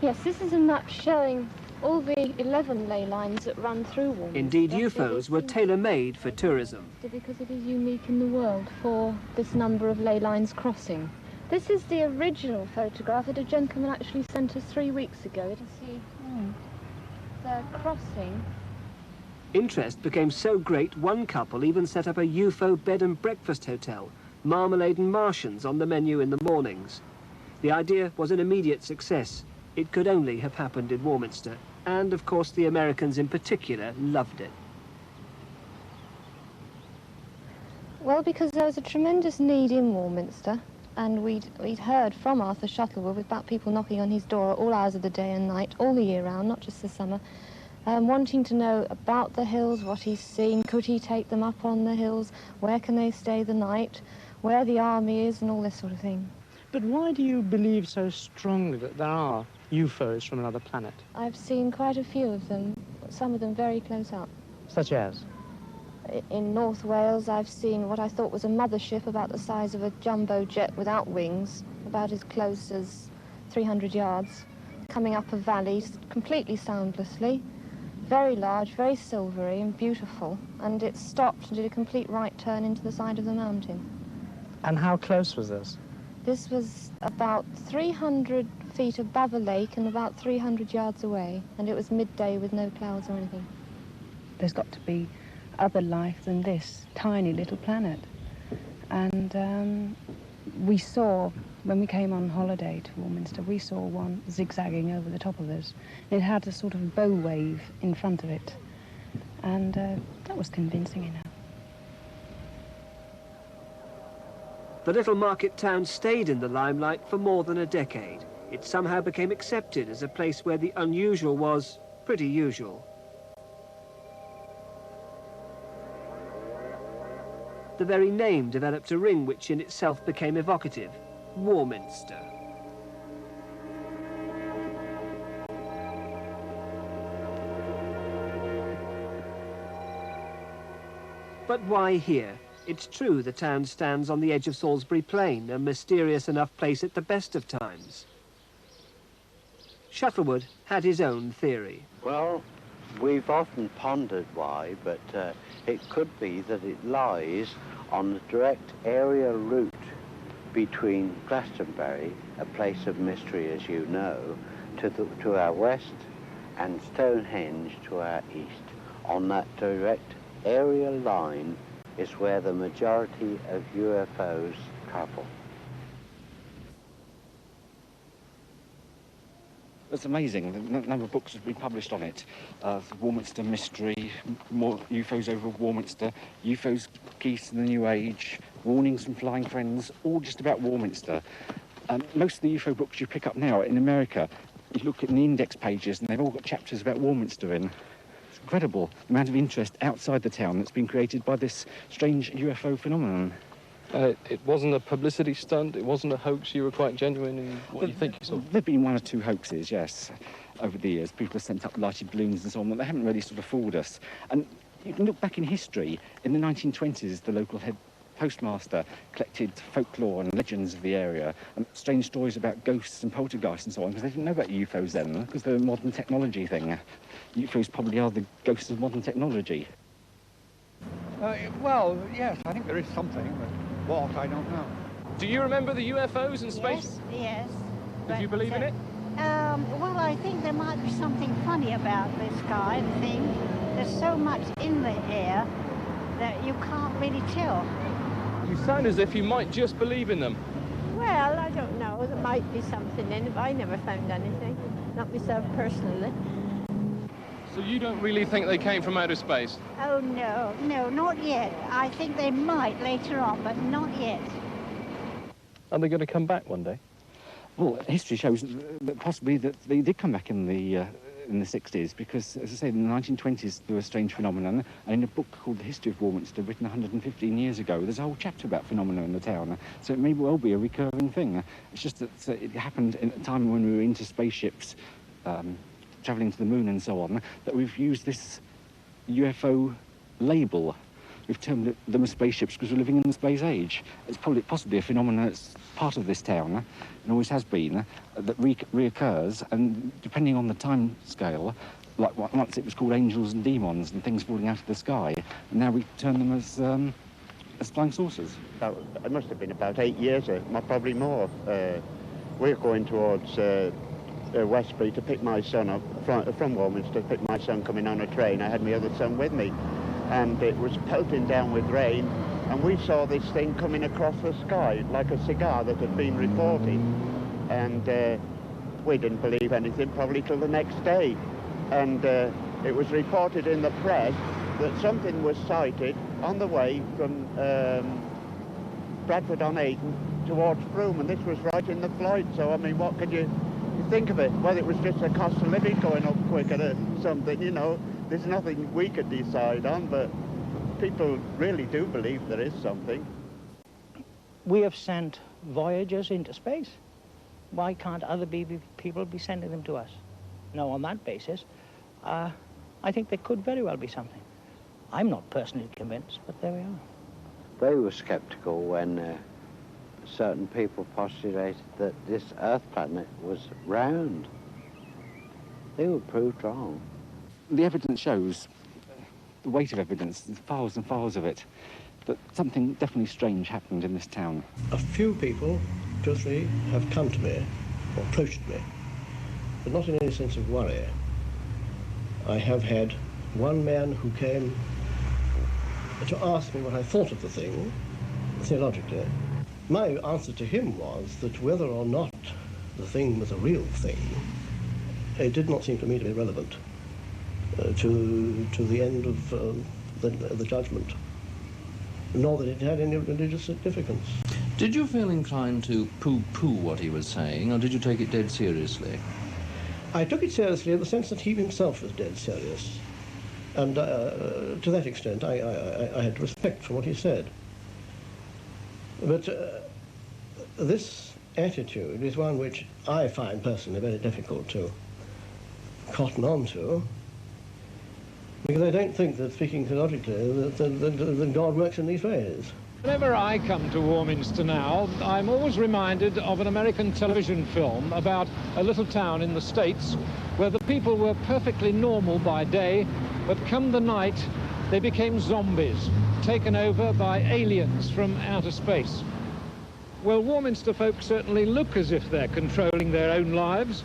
Yes, this is a map showing all the 11 ley lines that run through Warminster. Indeed, UFOs were tailor-made for tourism. Because it is unique in the world for this number of ley lines crossing. This is the original photograph that a gentleman actually sent us 3 weeks ago. You see, they're crossing. Interest became so great, one couple even set up a UFO bed and breakfast hotel, marmalade and Martians on the menu in the mornings. The idea was an immediate success. It could only have happened in Warminster, and of course the Americans in particular loved it. Well, because there was a tremendous need in Warminster, and we'd heard from Arthur Shuttleworth about people knocking on his door at all hours of the day and night, all the year round, not just the summer, wanting to know about the hills, what he's seen, could he take them up on the hills, where can they stay the night, where the army is, and all this sort of thing. But why do you believe so strongly that there are UFOs from another planet? I've seen quite a few of them, some of them very close up. Such as? In North Wales, I've seen what I thought was a mothership about the size of a jumbo jet without wings, about as close as 300 yards, coming up a valley completely soundlessly, very large, very silvery and beautiful, and it stopped and did a complete right turn into the side of the mountain. And how close was this? This was about 300 feet above a lake and about 300 yards away, and it was midday with no clouds or anything. There's got to be other life than this tiny little planet. And we saw, when we came on holiday to Warminster, we saw one zigzagging over the top of us. It had a sort of bow wave in front of it, and that was convincing enough. The little market town stayed in the limelight for more than a decade. It somehow became accepted as a place where the unusual was pretty usual. The very name developed a ring which in itself became evocative: Warminster. But why here? It's true the town stands on the edge of Salisbury Plain, a mysterious enough place at the best of times. Shuttleworth had his own theory. Well, we've often pondered why, but it could be that it lies on the direct aerial route between Glastonbury, a place of mystery as you know, to our west, and Stonehenge to our east. On that direct aerial line is where the majority of UFOs travel. It's amazing, the number of books have been published on it. The Warminster Mystery, more UFOs over Warminster, UFOs, Geese in the New Age, Warnings from Flying Friends, all just about Warminster. Most of the UFO books you pick up now in America, you look at the index pages and they've all got chapters about Warminster in. It's incredible, the amount of interest outside the town that's been created by this strange UFO phenomenon. It wasn't a publicity stunt, it wasn't a hoax, you were quite genuine in what you think you saw? There have been one or two hoaxes, yes, over the years. People have sent up lighted balloons and so on, but they haven't really sort of fooled us. And you can look back in history. In the 1920s, the local head postmaster collected folklore and legends of the area and strange stories about ghosts and poltergeists and so on, because they didn't know about UFOs then, because they're a modern technology thing. UFOs probably are the ghosts of modern technology. Well, yes, I think there is something, but what, I don't know. Do you remember the UFOs and space? Yes. Did you believe in it? Well, I think there might be something funny about this guy thing. There's so much in the air that you can't really tell. You sound as if you might just believe in them. Well, I don't know. There might be something in it, but I never found anything. Not myself personally. So you don't really think they came from outer space? Oh, no, no, not yet. I think they might later on, but not yet. Are they going to come back one day? Well, history shows that possibly that they did come back in the 60s, because, as I say, in the 1920s there were strange phenomena, and in a book called The History of Warminster, written 115 years ago, there's a whole chapter about phenomena in the town, so it may well be a recurring thing. It's just that it happened in a time when we were into spaceships, travelling to the moon and so on, that we've used this UFO label. We've termed them as spaceships because we're living in the space age. It's possibly a phenomenon that's part of this town, and always has been, that reoccurs, and depending on the time scale, like once it was called angels and demons and things falling out of the sky, and now we term them as flying saucers. It must have been about 8 years, probably more. We're going towards Westbury to pick my son up, from Warminster, to pick my son coming on a train. I had my other son with me, and it was pelting down with rain, and we saw this thing coming across the sky like a cigar that had been reported, and we didn't believe anything probably till the next day, and it was reported in the press that something was sighted on the way from Bradford-on-Avon towards Frome, and this was right in the flight. So I mean, what could you think of it? Whether it was just a cost of living going up quicker or something, you know, there's nothing we could decide on, but people really do believe there is something. We have sent voyagers into space. Why can't other people be sending them to us? Now, on that basis, I think there could very well be something. I'm not personally convinced, but there we are. They were sceptical when certain people postulated that this Earth planet was round. They were proved wrong. The evidence shows, the weight of evidence, there's files and files of it, that something definitely strange happened in this town. A few people, 2 or 3, have come to me, or approached me, but not in any sense of worry. I have had one man who came to ask me what I thought of the thing, theologically. My answer to him was that whether or not the thing was a real thing, it did not seem to me to be relevant to the end of the judgment, nor that it had any religious significance. Did you feel inclined to pooh-pooh what he was saying, or did you take it dead seriously? I took it seriously in the sense that he himself was dead serious, and to that extent I had respect for what he said. But this attitude is one which I find personally very difficult to cotton on to, because I don't think that, speaking theologically, that God works in these ways. Whenever I come to Warminster now, I'm always reminded of an American television film about a little town in the States where the people were perfectly normal by day, but come the night, they became zombies, taken over by aliens from outer space. Well, Warminster folk certainly look as if they're controlling their own lives.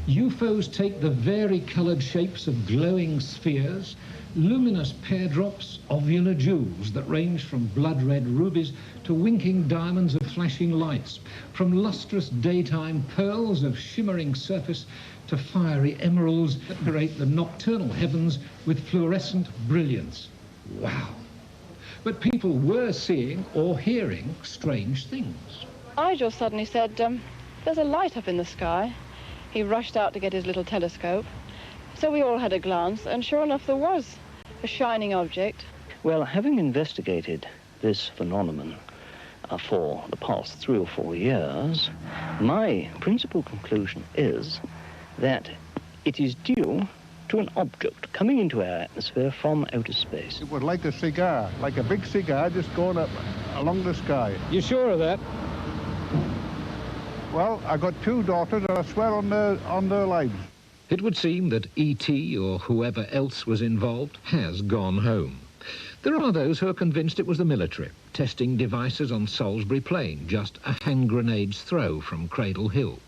UFOs take the vari-coloured shapes of glowing spheres, luminous pear drops, ovular jewels that range from blood-red rubies to winking diamonds of flashing lights, from lustrous daytime pearls of shimmering surface to fiery emeralds that decorate the nocturnal heavens with fluorescent brilliance. Wow! But people were seeing or hearing strange things. I just suddenly said, there's a light up in the sky. He rushed out to get his little telescope. So we all had a glance, and sure enough there was a shining object. Well, having investigated this phenomenon for the past 3 or 4 years, my principal conclusion is that it is due to an object coming into our atmosphere from outer space. It was like a cigar, like a big cigar just going up along the sky. You sure of that? Well, I got 2 daughters and I swear on their lives. It would seem that E.T. or whoever else was involved has gone home. There are those who are convinced it was the military, testing devices on Salisbury Plain, just a hand grenade's throw from Cradle Hill.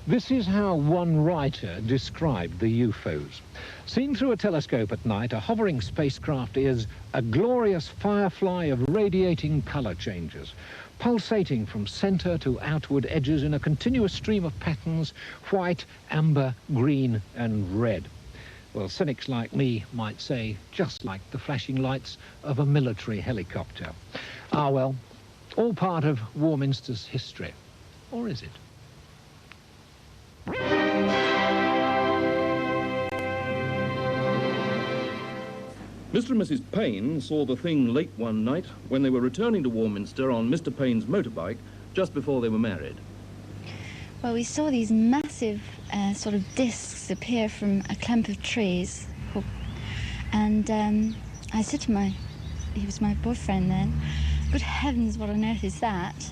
This is how one writer described the UFOs. Seen through a telescope at night, a hovering spacecraft is a glorious firefly of radiating colour changes, pulsating from centre to outward edges in a continuous stream of patterns, white, amber, green and red. Well, cynics like me might say, just like the flashing lights of a military helicopter. Ah, well, all part of Warminster's history. Or is it? Mr. and Mrs. Payne saw the thing late one night when they were returning to Warminster on Mr. Payne's motorbike just before they were married. Well, we saw these massive sort of discs appear from a clump of trees. And I said to he was my boyfriend then, good heavens, what on earth is that?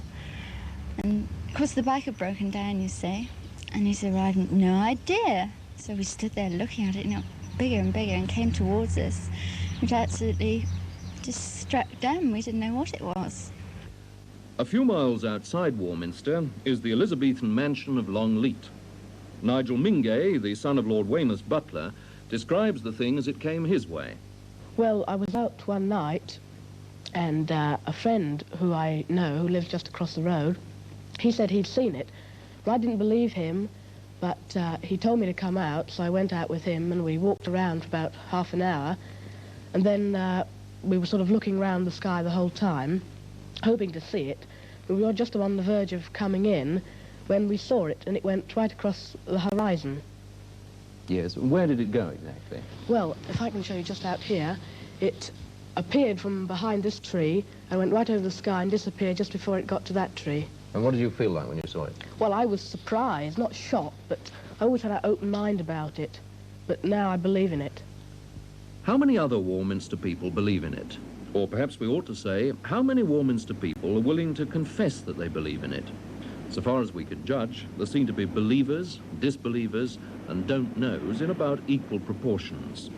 And of course the bike had broken down, you see. And he said, well, I've no idea. So we stood there looking at it, you know, bigger and bigger, and came towards us. It was absolutely just struck down. We didn't know what it was. A few miles outside Warminster is the Elizabethan mansion of Longleat. Nigel Mingay, the son of Lord Weymouth's butler, describes the thing as it came his way. Well, I was out one night, and a friend who I know, who lives just across the road, he said he'd seen it. But I didn't believe him, but he told me to come out, so I went out with him, and we walked around for about half an hour, and then we were sort of looking around the sky the whole time, hoping to see it. But we were just on the verge of coming in when we saw it, and it went right across the horizon. Yes, where did it go exactly? Well, if I can show you just out here, it appeared from behind this tree and went right over the sky and disappeared just before it got to that tree. And what did you feel like when you saw it? Well, I was surprised, not shocked, but I always had an open mind about it. But now I believe in it. How many other Warminster people believe in it? Or perhaps we ought to say, how many Warminster people are willing to confess that they believe in it? So far as we can judge, there seem to be believers, disbelievers, and don't knows in about equal proportions.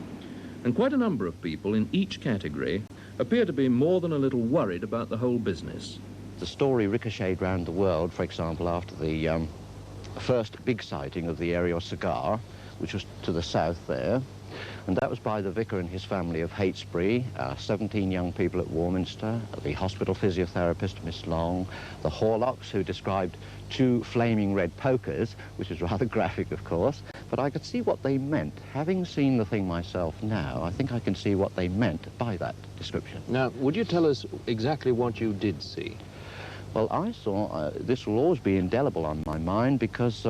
And quite a number of people in each category appear to be more than a little worried about the whole business. The story ricocheted round the world, for example, after the first big sighting of the Area Cigar, which was to the south there. And that was by the vicar and his family of Heytesbury, 17 young people at Warminster, the hospital physiotherapist, Miss Long, the Horlocks, who described 2 flaming red pokers, which is rather graphic, of course, but I could see what they meant. Having seen the thing myself now, I think I can see what they meant by that description. Now, would you tell us exactly what you did see? Well, I saw, this will always be indelible on my mind, because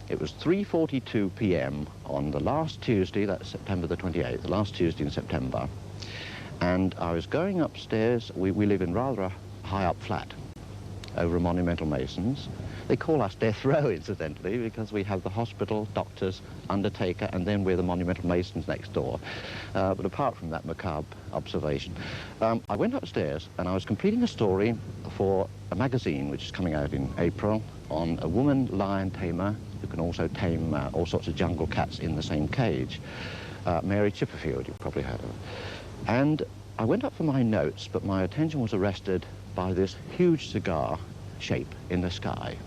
it was 3:42 p.m. on the last Tuesday, that's September the 28th, the last Tuesday in September, and I was going upstairs. We live in rather a high-up flat over a Monumental Masons. They call us Death Row, incidentally, because we have the hospital, doctors, undertaker, and then we're the Monumental Masons next door. But apart from that macabre observation, I went upstairs and I was completing a story for a magazine which is coming out in April on a woman lion tamer who can also tame all sorts of jungle cats in the same cage. Mary Chipperfield, you've probably heard of her. And I went up for my notes, but my attention was arrested by this huge cigar shape in the sky.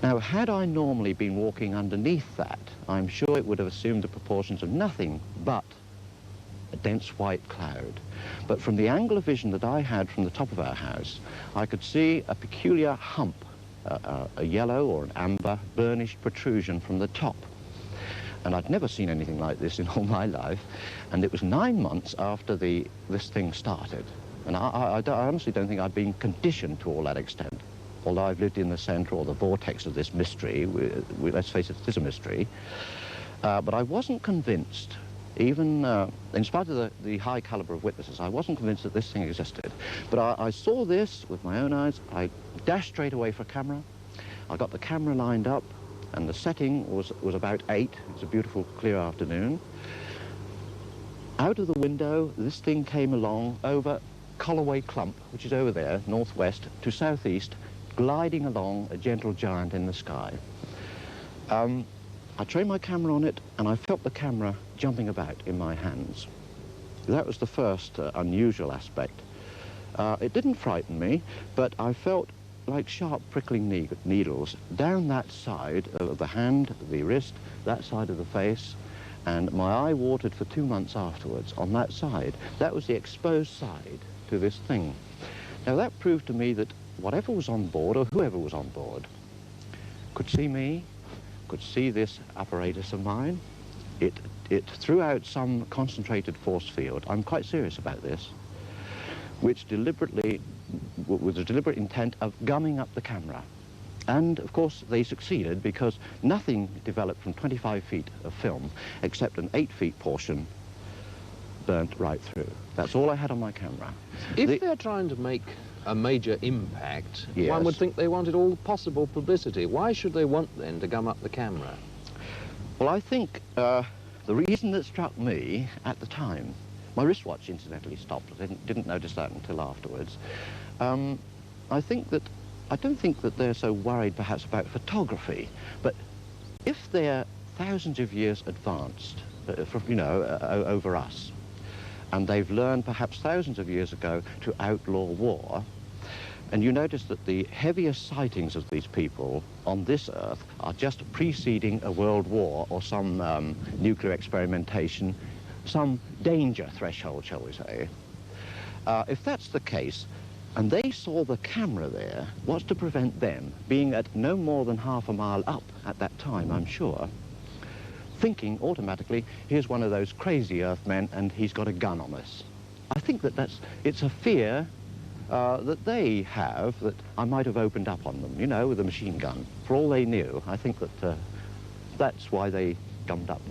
Now, had I normally been walking underneath that, I'm sure it would have assumed the proportions of nothing but a dense white cloud. But from the angle of vision that I had from the top of our house, I could see a peculiar hump, a yellow or an amber burnished protrusion from the top. And I'd never seen anything like this in all my life. And it was 9 months after this thing started. And I honestly don't think I'd been conditioned to all that extent. Although I've lived in the centre or the vortex of this mystery, let's face it, it is a mystery. But I wasn't convinced, even in spite of the high calibre of witnesses, I wasn't convinced that this thing existed. But I saw this with my own eyes. I dashed straight away for a camera. I got the camera lined up, and the setting was about 8. It was a beautiful, clear afternoon. Out of the window, this thing came along over Colloway Clump, which is over there, northwest to southeast, gliding along, a gentle giant in the sky. I trained my camera on it, and I felt the camera jumping about in my hands. That was the first unusual aspect. It didn't frighten me, but I felt like sharp prickling needles down that side of the hand, the wrist, that side of the face, and my eye watered for 2 months afterwards on that side. That was the exposed side to this thing. Now that proved to me that whatever was on board, or whoever was on board, could see me, could see this apparatus of mine. It it threw out some concentrated force field. I'm quite serious about this, which deliberately, with a deliberate intent of gumming up the camera. And of course they succeeded, because nothing developed from 25 feet of film except an 8 feet portion burnt right through. That's all I had on my camera. If they're trying to make a major impact, Yes. one would think they wanted all possible publicity. Why should they want then to gum up the camera? Well, I think the reason that struck me at the time, my wristwatch incidentally stopped. I didn't notice that until afterwards. I don't think that they're so worried perhaps about photography, but if they're thousands of years advanced, over us, and they've learned perhaps thousands of years ago to outlaw war, and you notice that the heaviest sightings of these people on this Earth are just preceding a world war or some nuclear experimentation, some danger threshold, shall we say. If that's the case, and they saw the camera there, what's to prevent them being at no more than half a mile up at that time, I'm sure, thinking automatically, here's one of those crazy Earthmen and he's got a gun on us. I think that it's a fear that they have, that I might have opened up on them, with a machine gun. For all they knew, I think that that's why they gummed up.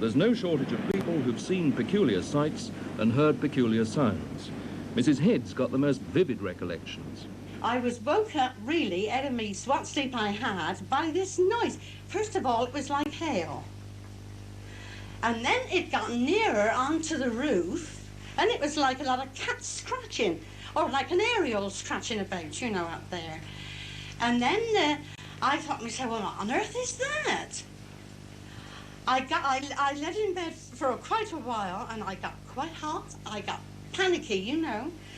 There's no shortage of people who've seen peculiar sights and heard peculiar sounds. Mrs. Head's got the most vivid recollections. I was woke up really out of me what sleep I had by this noise. First of all, it was like hail. And then it got nearer onto the roof, and it was like a lot of cats scratching, or like an aerial scratching about, up there. And then I thought to myself, well, what on earth is that? I lay in bed for quite a while, and I got quite hot. I got panicky,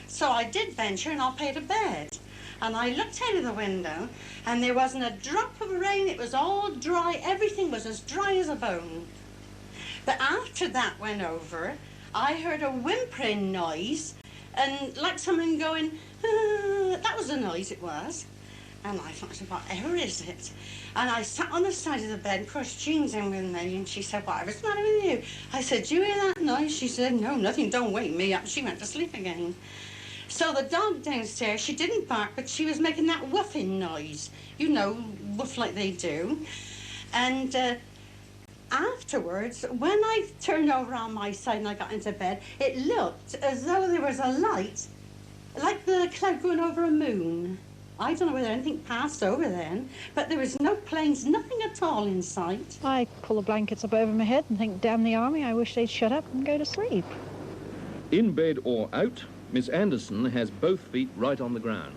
So I did venture, and I paid to bed. And I looked out of the window, and there wasn't a drop of rain. It was all dry. Everything was as dry as a bone. But after that went over, I heard a whimpering noise, and like someone going, that was the noise it was. And I thought, whatever is it? And I sat on the side of the bed, of course Jean's in with me, and she said, whatever's the matter with you? I said, do you hear that noise? She said, no, nothing, don't wake me up. She went to sleep again. So the dog downstairs, she didn't bark, but she was making that woofing noise, woof like they do. And afterwards, when I turned over on my side and I got into bed, it looked as though there was a light, like the cloud going over a moon. I don't know whether anything passed over then, but there was no planes, nothing at all in sight. I pull the blankets up over my head and think, damn the army, I wish they'd shut up and go to sleep. In bed or out, Miss Anderson has both feet right on the ground.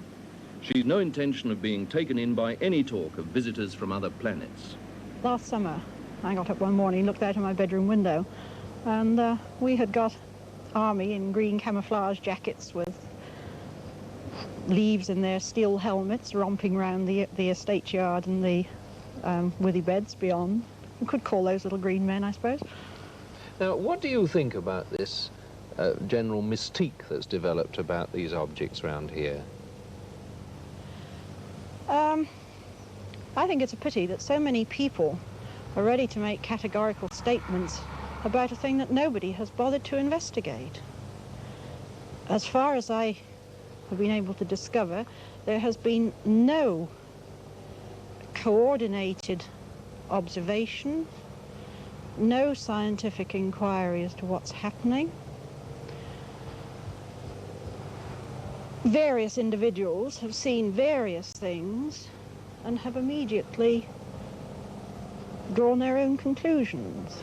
She's no intention of being taken in by any talk of visitors from other planets. Last summer, I got up one morning, looked out of my bedroom window, and we had got army in green camouflage jackets with leaves in their steel helmets romping round the estate yard and the withy beds beyond. We could call those little green men, I suppose. Now, what do you think about this general mystique that's developed about these objects around here? I think it's a pity that so many people are ready to make categorical statements about a thing that nobody has bothered to investigate. As far as I have been able to discover, there has been no coordinated observation, no scientific inquiry as to what's happening. Various individuals have seen various things and have immediately drawn their own conclusions.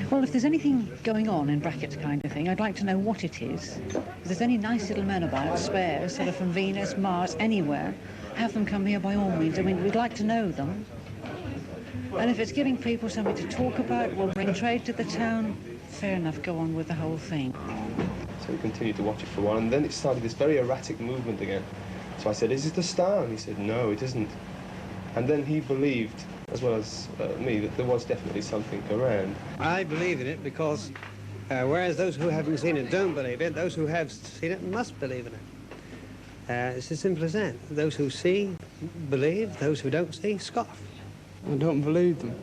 Well, if there's anything going on in brackets kind of thing, I'd like to know what it is. If there's any nice little men about, spares, sort of from Venus, Mars, anywhere, have them come here by all means. I mean, we'd like to know them. And if it's giving people something to talk about, will bring trade to the town, fair enough, go on with the whole thing. So we continued to watch it for a while, and then it started this very erratic movement again. So I said, is it a star? And he said, no, it isn't. And then he believed, as well as me, that there was definitely something around. I believe in it because, whereas those who haven't seen it don't believe it, those who have seen it must believe in it. It's as simple as that. Those who see, believe. Those who don't see, scoff. I don't believe them.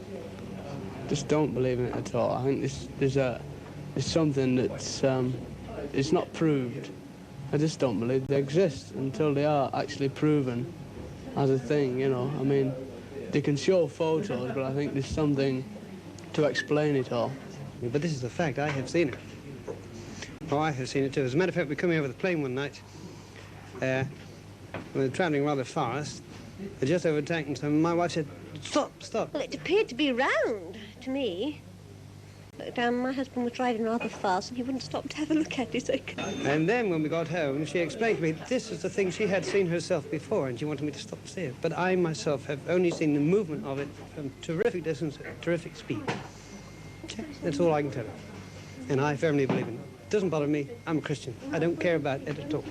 Just don't believe in it at all. I think there's something that's it's not proved. I just don't believe they exist until they are actually proven as a thing, you know. I mean, they can show photos, but I think there's something to explain it all. But this is a fact. I have seen it. Oh, I have seen it too. As a matter of fact, we were coming over the plain one night. We were travelling rather fast. I just overtaken some. My wife said, "Stop, stop." Well, it appeared to be round to me. But my husband was driving rather fast and he wouldn't stop to have a look at it. So... And then when we got home, she explained to me this is the thing she had seen herself before and she wanted me to stop to see it. But I myself have only seen the movement of it from terrific distance at terrific speed. That's all I can tell you. And I firmly believe in it. It doesn't bother me. I'm a Christian. I don't care about it at all.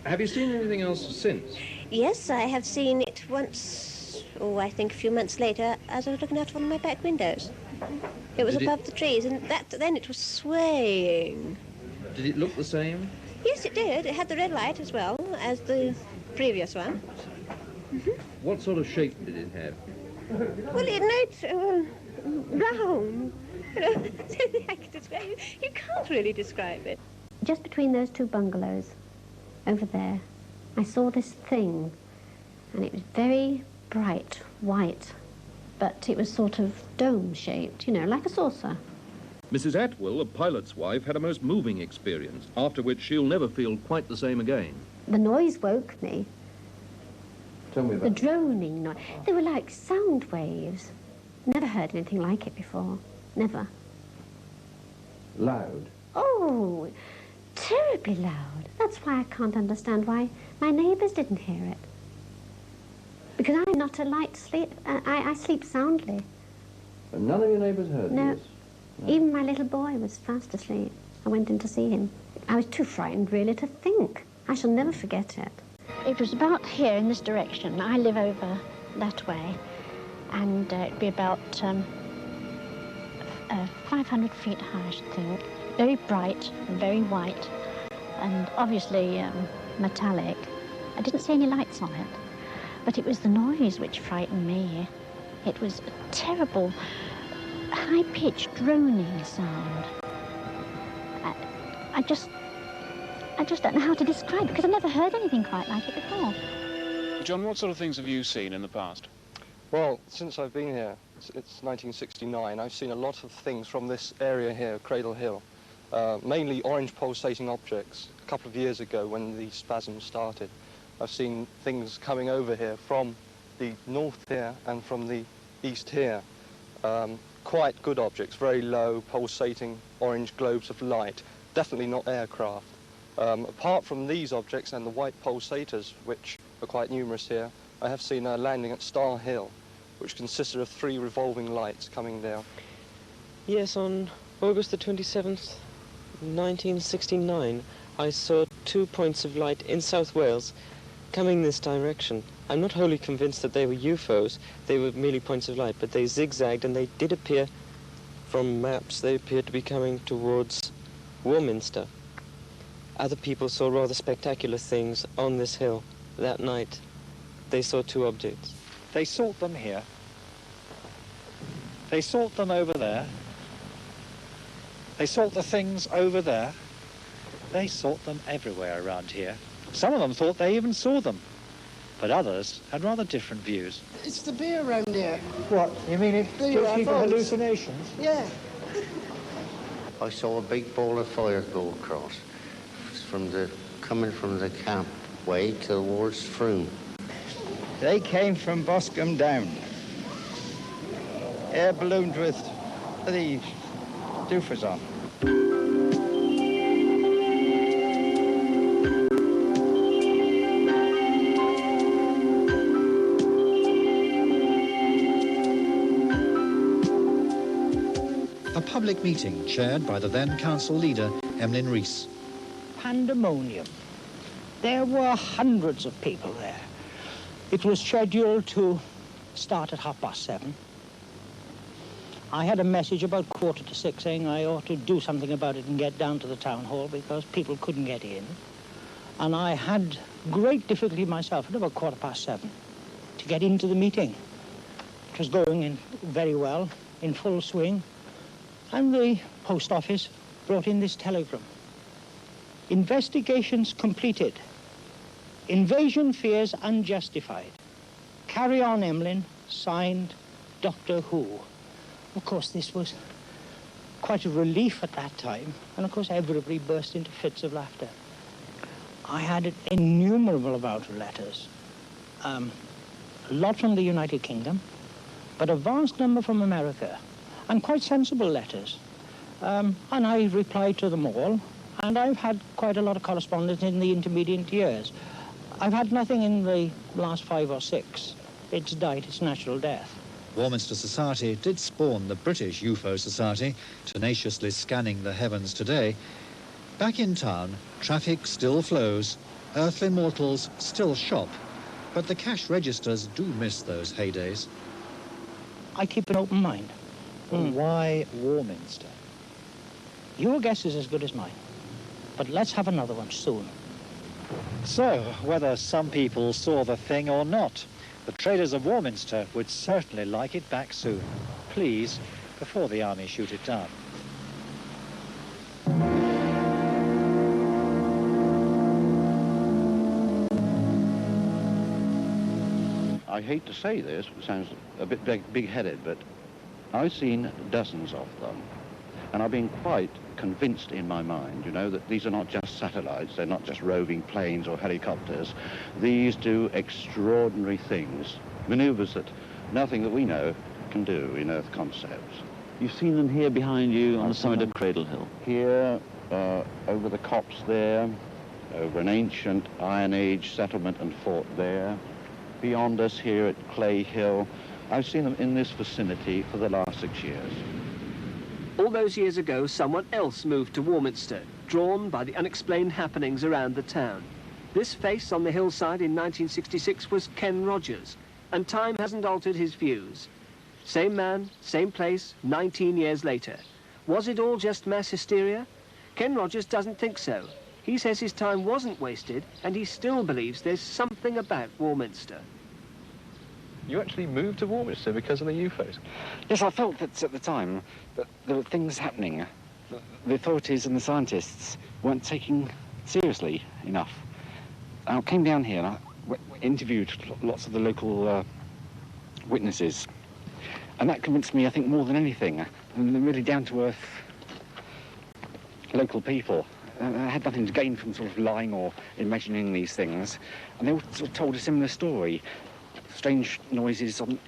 Have you seen anything else since? Yes, I have seen it once, I think a few months later, as I was looking out of one of my back windows. It was above the trees, and then it was swaying. Did it look the same? Yes, it did. It had the red light as well as the previous one. What sort of shape did it have? Well, it's round. You know, I can describe it. You can't really describe it. Just between those two bungalows, over there, I saw this thing, and it was very bright white, but it was sort of dome-shaped, you know, like a saucer. Mrs. Atwill, a pilot's wife, had a most moving experience, after which she'll never feel quite the same again. The noise woke me. Tell me about the droning noise. They were like sound waves. Never heard anything like it before. Never. Loud? Oh, terribly loud. That's why I can't understand why my neighbours didn't hear it. Because I'm not a light sleep. I sleep soundly. And none of your neighbours heard No. this? No. Even my little boy was fast asleep. I went in to see him. I was too frightened, really, to think. I shall never forget it. It was about here in this direction. I live over that way. And it'd be about 500 feet high, I should think. Very bright and very white. And obviously metallic. I didn't see any lights on it. But it was the noise which frightened me. It was a terrible, high-pitched, droning sound. I just don't know how to describe it, because I've never heard anything quite like it before. John, what sort of things have you seen in the past? Well, since I've been here, it's 1969, I've seen a lot of things from this area here, Cradle Hill. Mainly orange pulsating objects. A couple of years ago, when the spasm started, I've seen things coming over here from the north here and from the east here. Quite good objects, very low, pulsating orange globes of light. Definitely not aircraft. Apart from these objects and the white pulsators, which are quite numerous here, I have seen a landing at Star Hill, which consisted of 3 revolving lights coming down. Yes, on August the 27th, 1969, I saw 2 points of light in South Wales coming this direction. I'm not wholly convinced that they were UFOs. They were merely points of light, but they zigzagged and they did appear, from maps, they appeared to be coming towards Warminster. Other people saw rather spectacular things on this hill that night. They saw 2 objects. They sought them here. They sought them over there. They sought the things over there. They sought them everywhere around here. Some of them thought they even saw them, but others had rather different views. It's the beer around here. What? You mean it The gives people UFOs. hallucinations? Yeah. I saw a big ball of fire go across coming from the camp way towards Froome. They came from Boscombe Down. Air ballooned with the doofers on. A public meeting chaired by the then council leader, Emlyn Rees. Pandemonium. There were hundreds of people there. It was scheduled to start at 7:30. I had a message about 6:15 saying I ought to do something about it and get down to the town hall because people couldn't get in. And I had great difficulty myself at about 7:15 to get into the meeting. It was going in very well, in full swing, and the post office brought in this telegram. Investigations completed. Invasion fears unjustified. Carry on, Emlyn. Signed, Doctor Who. Of course, this was quite a relief at that time, and of course everybody burst into fits of laughter. I had an innumerable amount of letters. A lot from the United Kingdom, but a vast number from America, and quite sensible letters. And I replied to them all, and I've had quite a lot of correspondence in the intermediate years. I've had nothing in the last 5 or 6. It's died its natural death. Warminster Society did spawn the British UFO Society, tenaciously scanning the heavens today. Back in town, traffic still flows, earthly mortals still shop, but the cash registers do miss those heydays. I keep an open mind. Why Warminster? Your guess is as good as mine, but let's have another one soon. So, whether some people saw the thing or not, the traders of Warminster would certainly like it back soon. Please, before the army shoot it down. I hate to say this, it sounds a bit big-headed, but I've seen dozens of them, and I've been quite convinced in my mind, you know, that these are not just satellites, they're not just roving planes or helicopters. These do extraordinary things, maneuvers that nothing that we know can do in Earth concepts. You've seen them here behind you on the side of Cradle Hill? Here, over the copse there, over an ancient Iron Age settlement and fort there. Beyond us here at Clay Hill. I've seen them in this vicinity for the last 6 years. All those years ago, someone else moved to Warminster, drawn by the unexplained happenings around the town. This face on the hillside in 1966 was Ken Rogers, and time hasn't altered his views. Same man, same place, 19 years later. Was it all just mass hysteria? Ken Rogers doesn't think so. He says his time wasn't wasted, and he still believes there's something about Warminster. You actually moved to Warminster because of the UFOs? Yes, I felt that at the time that there were things happening. The authorities and the scientists weren't taking seriously enough. I came down here and I interviewed lots of the local witnesses, and that convinced me, I think, more than anything. And they're really down-to-earth local people. I had nothing to gain from sort of lying or imagining these things, and they all sort of told a similar story. Strange noises on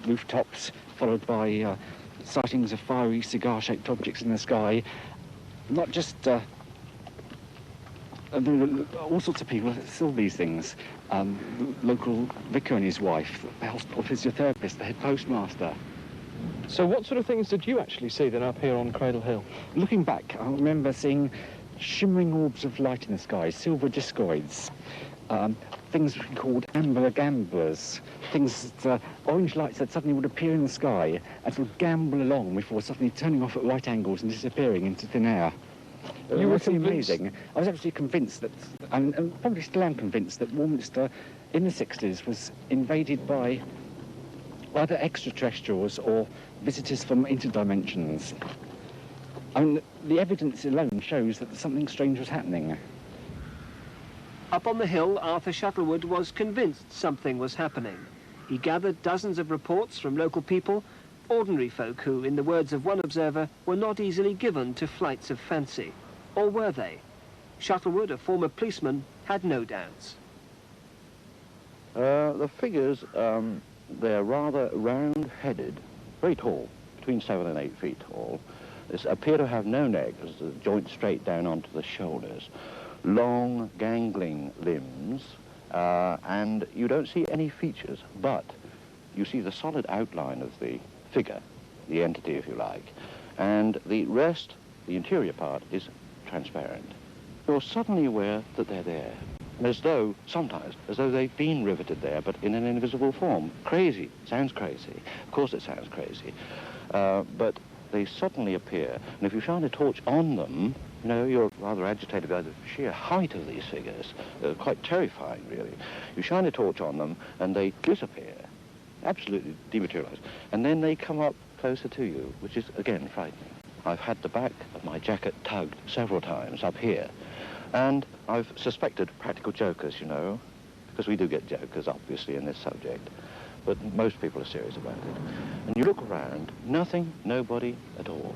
rooftops, followed by sightings of fiery cigar-shaped objects in the sky. Not just there were all sorts of people that saw these things. The local vicar and his wife, the hospital physiotherapist, the head postmaster. So what sort of things did you actually see then up here on Cradle Hill? Looking back, I remember seeing shimmering orbs of light in the sky, silver discoids. Things called amber gamblers, things that, orange lights that suddenly would appear in the sky and sort of gamble along before suddenly turning off at right angles and disappearing into thin air. You were amazing. I was absolutely convinced that, and probably still am convinced, that Warminster in the 60s was invaded by either extraterrestrials or visitors from interdimensions. I mean, the evidence alone shows that something strange was happening. Up on the hill, Arthur Shuttlewood was convinced something was happening. He gathered dozens of reports from local people, ordinary folk who, in the words of one observer, were not easily given to flights of fancy. Or were they? Shuttlewood, a former policeman, had no doubts. The figures, they're rather round-headed, very tall, between 7 and 8 feet tall. They appear to have no neck, as the joints straight down onto the shoulders. Long, gangling limbs, and you don't see any features, but you see the solid outline of the figure, the entity, if you like, and the rest, the interior part, is transparent. You're suddenly aware that they're there, as though, sometimes, as though they've been riveted there, but in an invisible form. Crazy. Sounds crazy. Of course it sounds crazy. But they suddenly appear, and if you shine a torch on them, you know, you're rather agitated by the sheer height of these figures. Quite terrifying, really. You shine a torch on them, and they disappear. absolutely dematerialised. And then they come up closer to you, which is, again, frightening. I've had the back of my jacket tugged several times up here, and I've suspected practical jokers, you know, because we do get jokers, obviously, in this subject, but most people are serious about it. And you look around, nothing, nobody at all.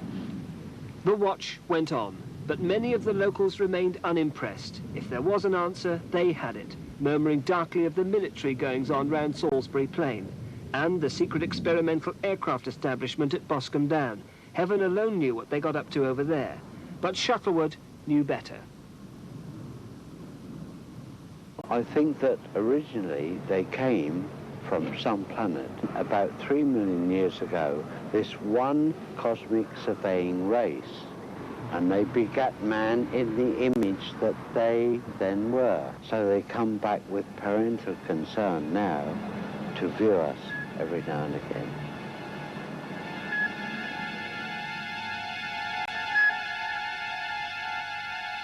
The watch went on, but many of the locals remained unimpressed. If there was an answer, they had it, murmuring darkly of the military goings-on round Salisbury Plain, and the secret experimental aircraft establishment at Boscombe Down. Heaven alone knew what they got up to over there, but Shuttlewood knew better. I think that originally they came from some planet about 3 million years ago, this one cosmic surveying race, and they begat man in the image that they then were. So they come back with parental concern now to view us every now and again.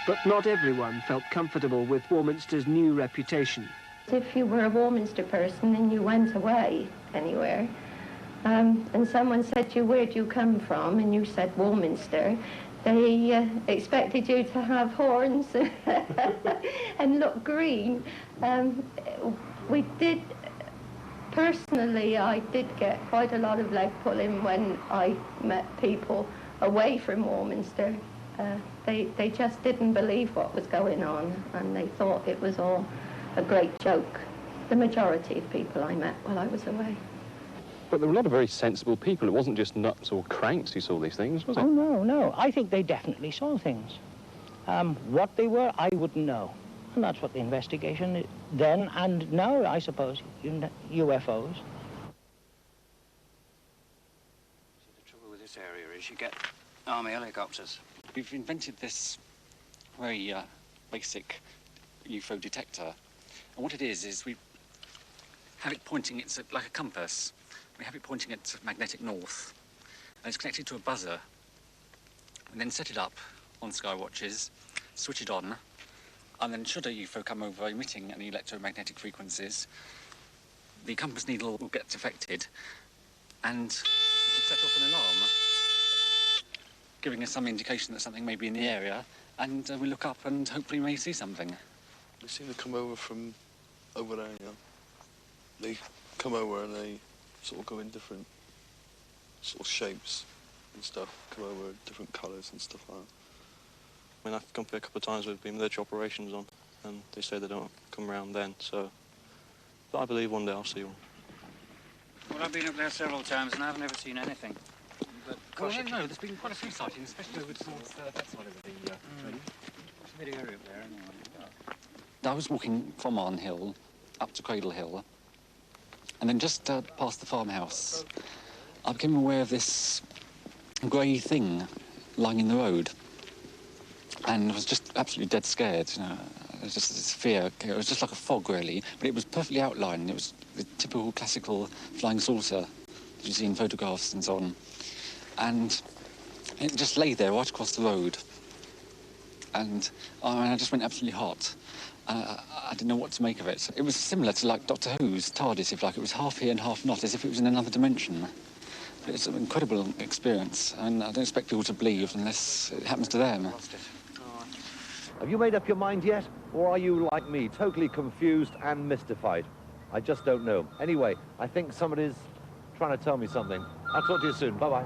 But not everyone felt comfortable with Warminster's new reputation. If you were a Warminster person and you went away anywhere, and someone said to you, where do you come from? And you said Warminster, they expected you to have horns and look green. We did, personally, I did get quite a lot of leg pulling when I met people away from Warminster. They just didn't believe what was going on, and they thought it was all a great joke. The majority of people I met while I was away. But there were a lot of very sensible people. It wasn't just nuts or cranks who saw these things, was it? Oh, no, no. I think they definitely saw things. What they were, I wouldn't know. And that's what the investigation then and now, I suppose, UFOs. See, the trouble with this area is you get army helicopters. We've invented this very basic UFO detector. And what it is we have it pointing, it's like a compass. We have it pointing at magnetic north. And it's connected to a buzzer. And then set it up on sky watches, switch it on, and then should a UFO come over emitting any electromagnetic frequencies, the compass needle will get affected and it'll set off an alarm, giving us some indication that something may be in the area, and we look up and hopefully may see something. They seem to come over from over there, you know. They come over and they sort of go in different sort of shapes and stuff, come over different colours and stuff like that. I mean, I've come here a couple of times with military operations on, and they say they don't come around then, so... But I believe one day I'll see one. Well, I've been up there several times and I've never seen anything. But Well, I no, there's been quite a few sightings, especially over towards that side of the train. It's a bit area up there anyway. I was walking from Arn Hill up to Cradle Hill, and then just past the farmhouse, I became aware of this grey thing lying in the road, and I was just absolutely dead scared. You know, it was just this fear. It was just like a fog, really, but it was perfectly outlined. It was the typical classical flying saucer that you see in photographs and so on, and it just lay there right across the road, and I just went absolutely hot. I didn't know what to make of it. It was similar to, like, Doctor Who's TARDIS, if you like. It was half here and half not, as if it was in another dimension. It's an incredible experience, and I don't expect people to believe unless it happens to them. Have you made up your mind yet? Or are you, like me, totally confused and mystified? I just don't know. Anyway, I think somebody's trying to tell me something. I'll talk to you soon. Bye-bye.